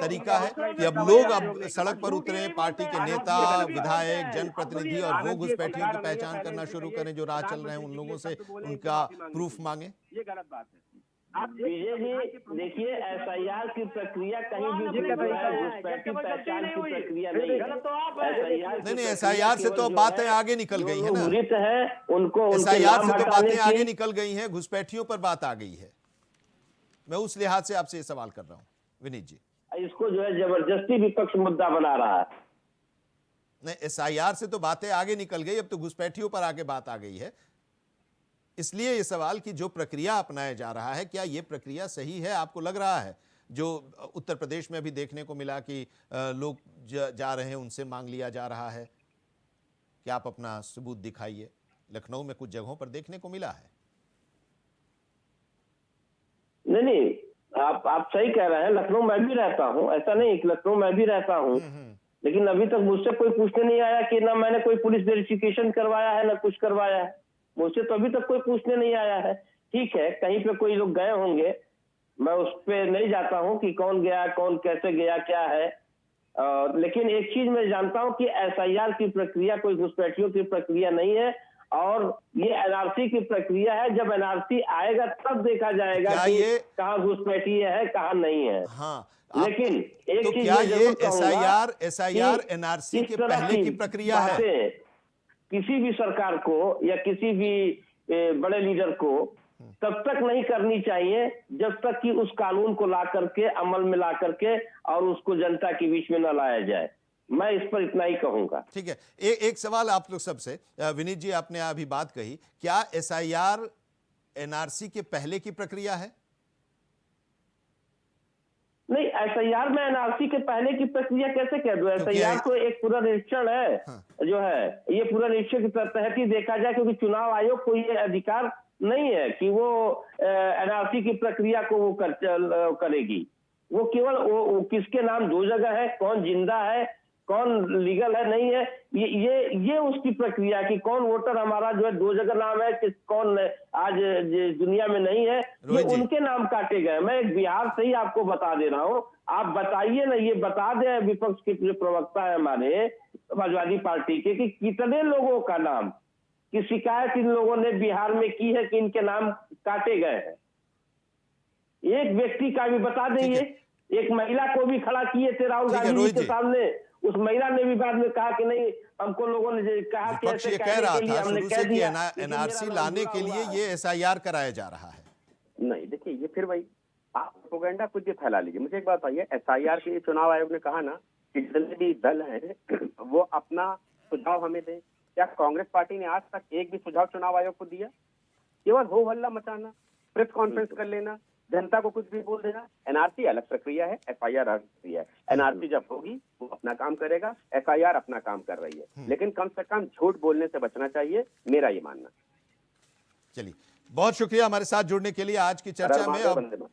तरीका है कि अब लोग अब सड़क पर उतरे, पार्टी के नेता, विधायक, जनप्रतिनिधि, और वो घुसपैठियों की पहचान करना शुरू करें जो राज चल रहे हैं, उन लोगों से उनका प्रूफ मांगे? ये गलत बात है। आप देखिए एसआईआर की प्रक्रिया कहीं भी घुसपैठी पहचान की प्रक्रिया नहीं है। नहीं एसआईआर से तो बातें आगे निकल गई है ना, उनको एसआईआर से तो बातें आगे निकल गई हैं, घुसपैठियों पर बात आ गई है। मैं उस लिहाज से आपसे ये सवाल कर रहा हूं विनीत जी। इसको जो है जबरदस्ती विपक्ष मुद्दा बना रहा है। नहीं एसआईआर से तो बातें आगे निकल गई, अब तो घुसपैठियों पर आगे बात आ गई है। इसलिए ये सवाल कि जो प्रक्रिया अपनाया जा रहा है क्या ये प्रक्रिया सही है? आपको लग रहा है जो उत्तर प्रदेश में भी देखने को मिला कि लोग जा रहे हैं, उनसे मांग लिया जा रहा है कि आप अपना सबूत दिखाइए। लखनऊ में कुछ जगहों पर देखने को मिला है। नहीं, आप सही कह रहे हैं। लखनऊ में भी रहता हूँ, ऐसा नहीं कि लखनऊ में भी रहता हूँ, लेकिन अभी तक मुझसे कोई पूछने नहीं आया कि ना मैंने कोई पुलिस वेरिफिकेशन करवाया है ना कुछ करवाया है। मुझसे तो अभी तक कोई पूछने नहीं आया है। ठीक है, कहीं पे कोई लोग गए होंगे, मैं उस पे नहीं जाता हूँ कि कौन गया, कौन कैसे गया, क्या है। लेकिन एक चीज मैं जानता हूँ कि एसआईआर की प्रक्रिया कोई घुसपैठियों की प्रक्रिया नहीं है, और ये एनआरसी की प्रक्रिया है। जब एनआरसी आएगा तब देखा जाएगा कि कहाँ घुसपैठी है, कहाँ नहीं है। हाँ, लेकिन एक तो चीज क्या मैं ये जरूर कहूंगा एसआईआर कि एनआरसी इस के तरह पहले की प्रक्रिया है? बातें किसी भी सरकार को या किसी भी बड़े लीडर को तब तक नहीं करनी चाहिए जब तक कि उस कानून को ला करके, अमल में ला करके और उसको जनता के बीच में न लाया जाए। मैं इस पर इतना ही कहूंगा। ठीक है, एक सवाल आप लोग सबसे। विनीत जी, आपने अभी बात कही, क्या एसआईआर एनआरसी के पहले की प्रक्रिया है? नहीं, एसआईआर में एनआरसी के पहले की प्रक्रिया कैसे कह दो? एसआईआर तो एक पूरा निरीक्षण है। हाँ। जो है ये पूरा निरीक्षण के तहत ही देखा जाए, क्योंकि चुनाव आयोग को ये अधिकार नहीं है कि वो एनआरसी की प्रक्रिया को वो करेगी। वो केवल वो किसके नाम 2 जगह है, कौन जिंदा है, कौन लीगल है, नहीं है, ये उसकी प्रक्रिया कि कौन वोटर हमारा जो है 2 जगह नाम है, कौन आज दुनिया में नहीं है, ये उनके नाम काटे गए। मैं एक बिहार से ही आपको बता दे रहा हूँ, आप बताइए ना, ये बता दें विपक्ष के जो प्रवक्ता है हमारे समाजवादी पार्टी के, कि कितने लोगों का नाम की शिकायत इन लोगों ने बिहार में की है कि इनके नाम काटे गए हैं। एक व्यक्ति का भी बता देंगे। एक महिला को भी खड़ा किए थे राहुल गांधी जी के सामने, उस महिला ने भी बाद में कहा कि नहीं, हमको लोगों ने कहा कि ऐसे कह रहा था हमने शुरू कह से दिया कि एनआरसी लाने के लिए ये एसआईआर कराया जा रहा है। नहीं, देखिए ये फिर वही आप प्रोपेगेंडा कुछ भी फैला लीजिए। मुझे एक बात बताइए, एसआईआर के चुनाव आयोग ने कहा ना कि जितने भी दल हैं वो अपना सुझाव हमें दें। क्या कांग्रेस पार्टी ने आज तक एक भी सुझाव चुनाव आयोग को दिया? केवल हो हल्ला मचाना, प्रेस कॉन्फ्रेंस कर लेना, जनता को कुछ भी बोल देना। एनआरसी अलग प्रक्रिया है, एफआईआर अलग प्रक्रिया है। एनआरसी जब होगी वो अपना काम करेगा, एफआईआर अपना काम कर रही है, लेकिन कम से कम झूठ बोलने से बचना चाहिए, मेरा ये मानना। चलिए, बहुत शुक्रिया हमारे साथ जुड़ने के लिए आज की चर्चा में।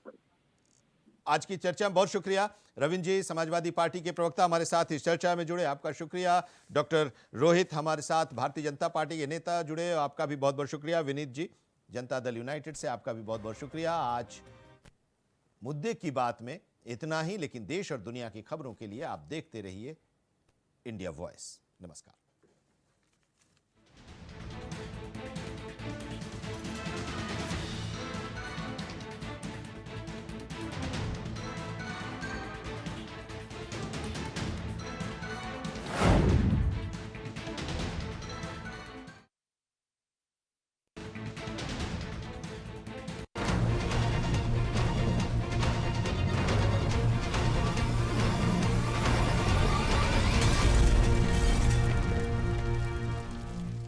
आज की चर्चा में बहुत शुक्रिया रविंद्र जी, समाजवादी पार्टी के प्रवक्ता, हमारे साथ इस चर्चा में जुड़े, आपका शुक्रिया। डॉक्टर रोहित हमारे साथ भारतीय जनता पार्टी के नेता जुड़े, आपका भी बहुत बहुत शुक्रिया। विनीत जी जनता दल यूनाइटेड से, आपका भी बहुत बहुत शुक्रिया। आज मुद्दे की बात में इतना ही, लेकिन देश और दुनिया की खबरों के लिए आप देखते रहिए इंडिया वॉइस। नमस्कार।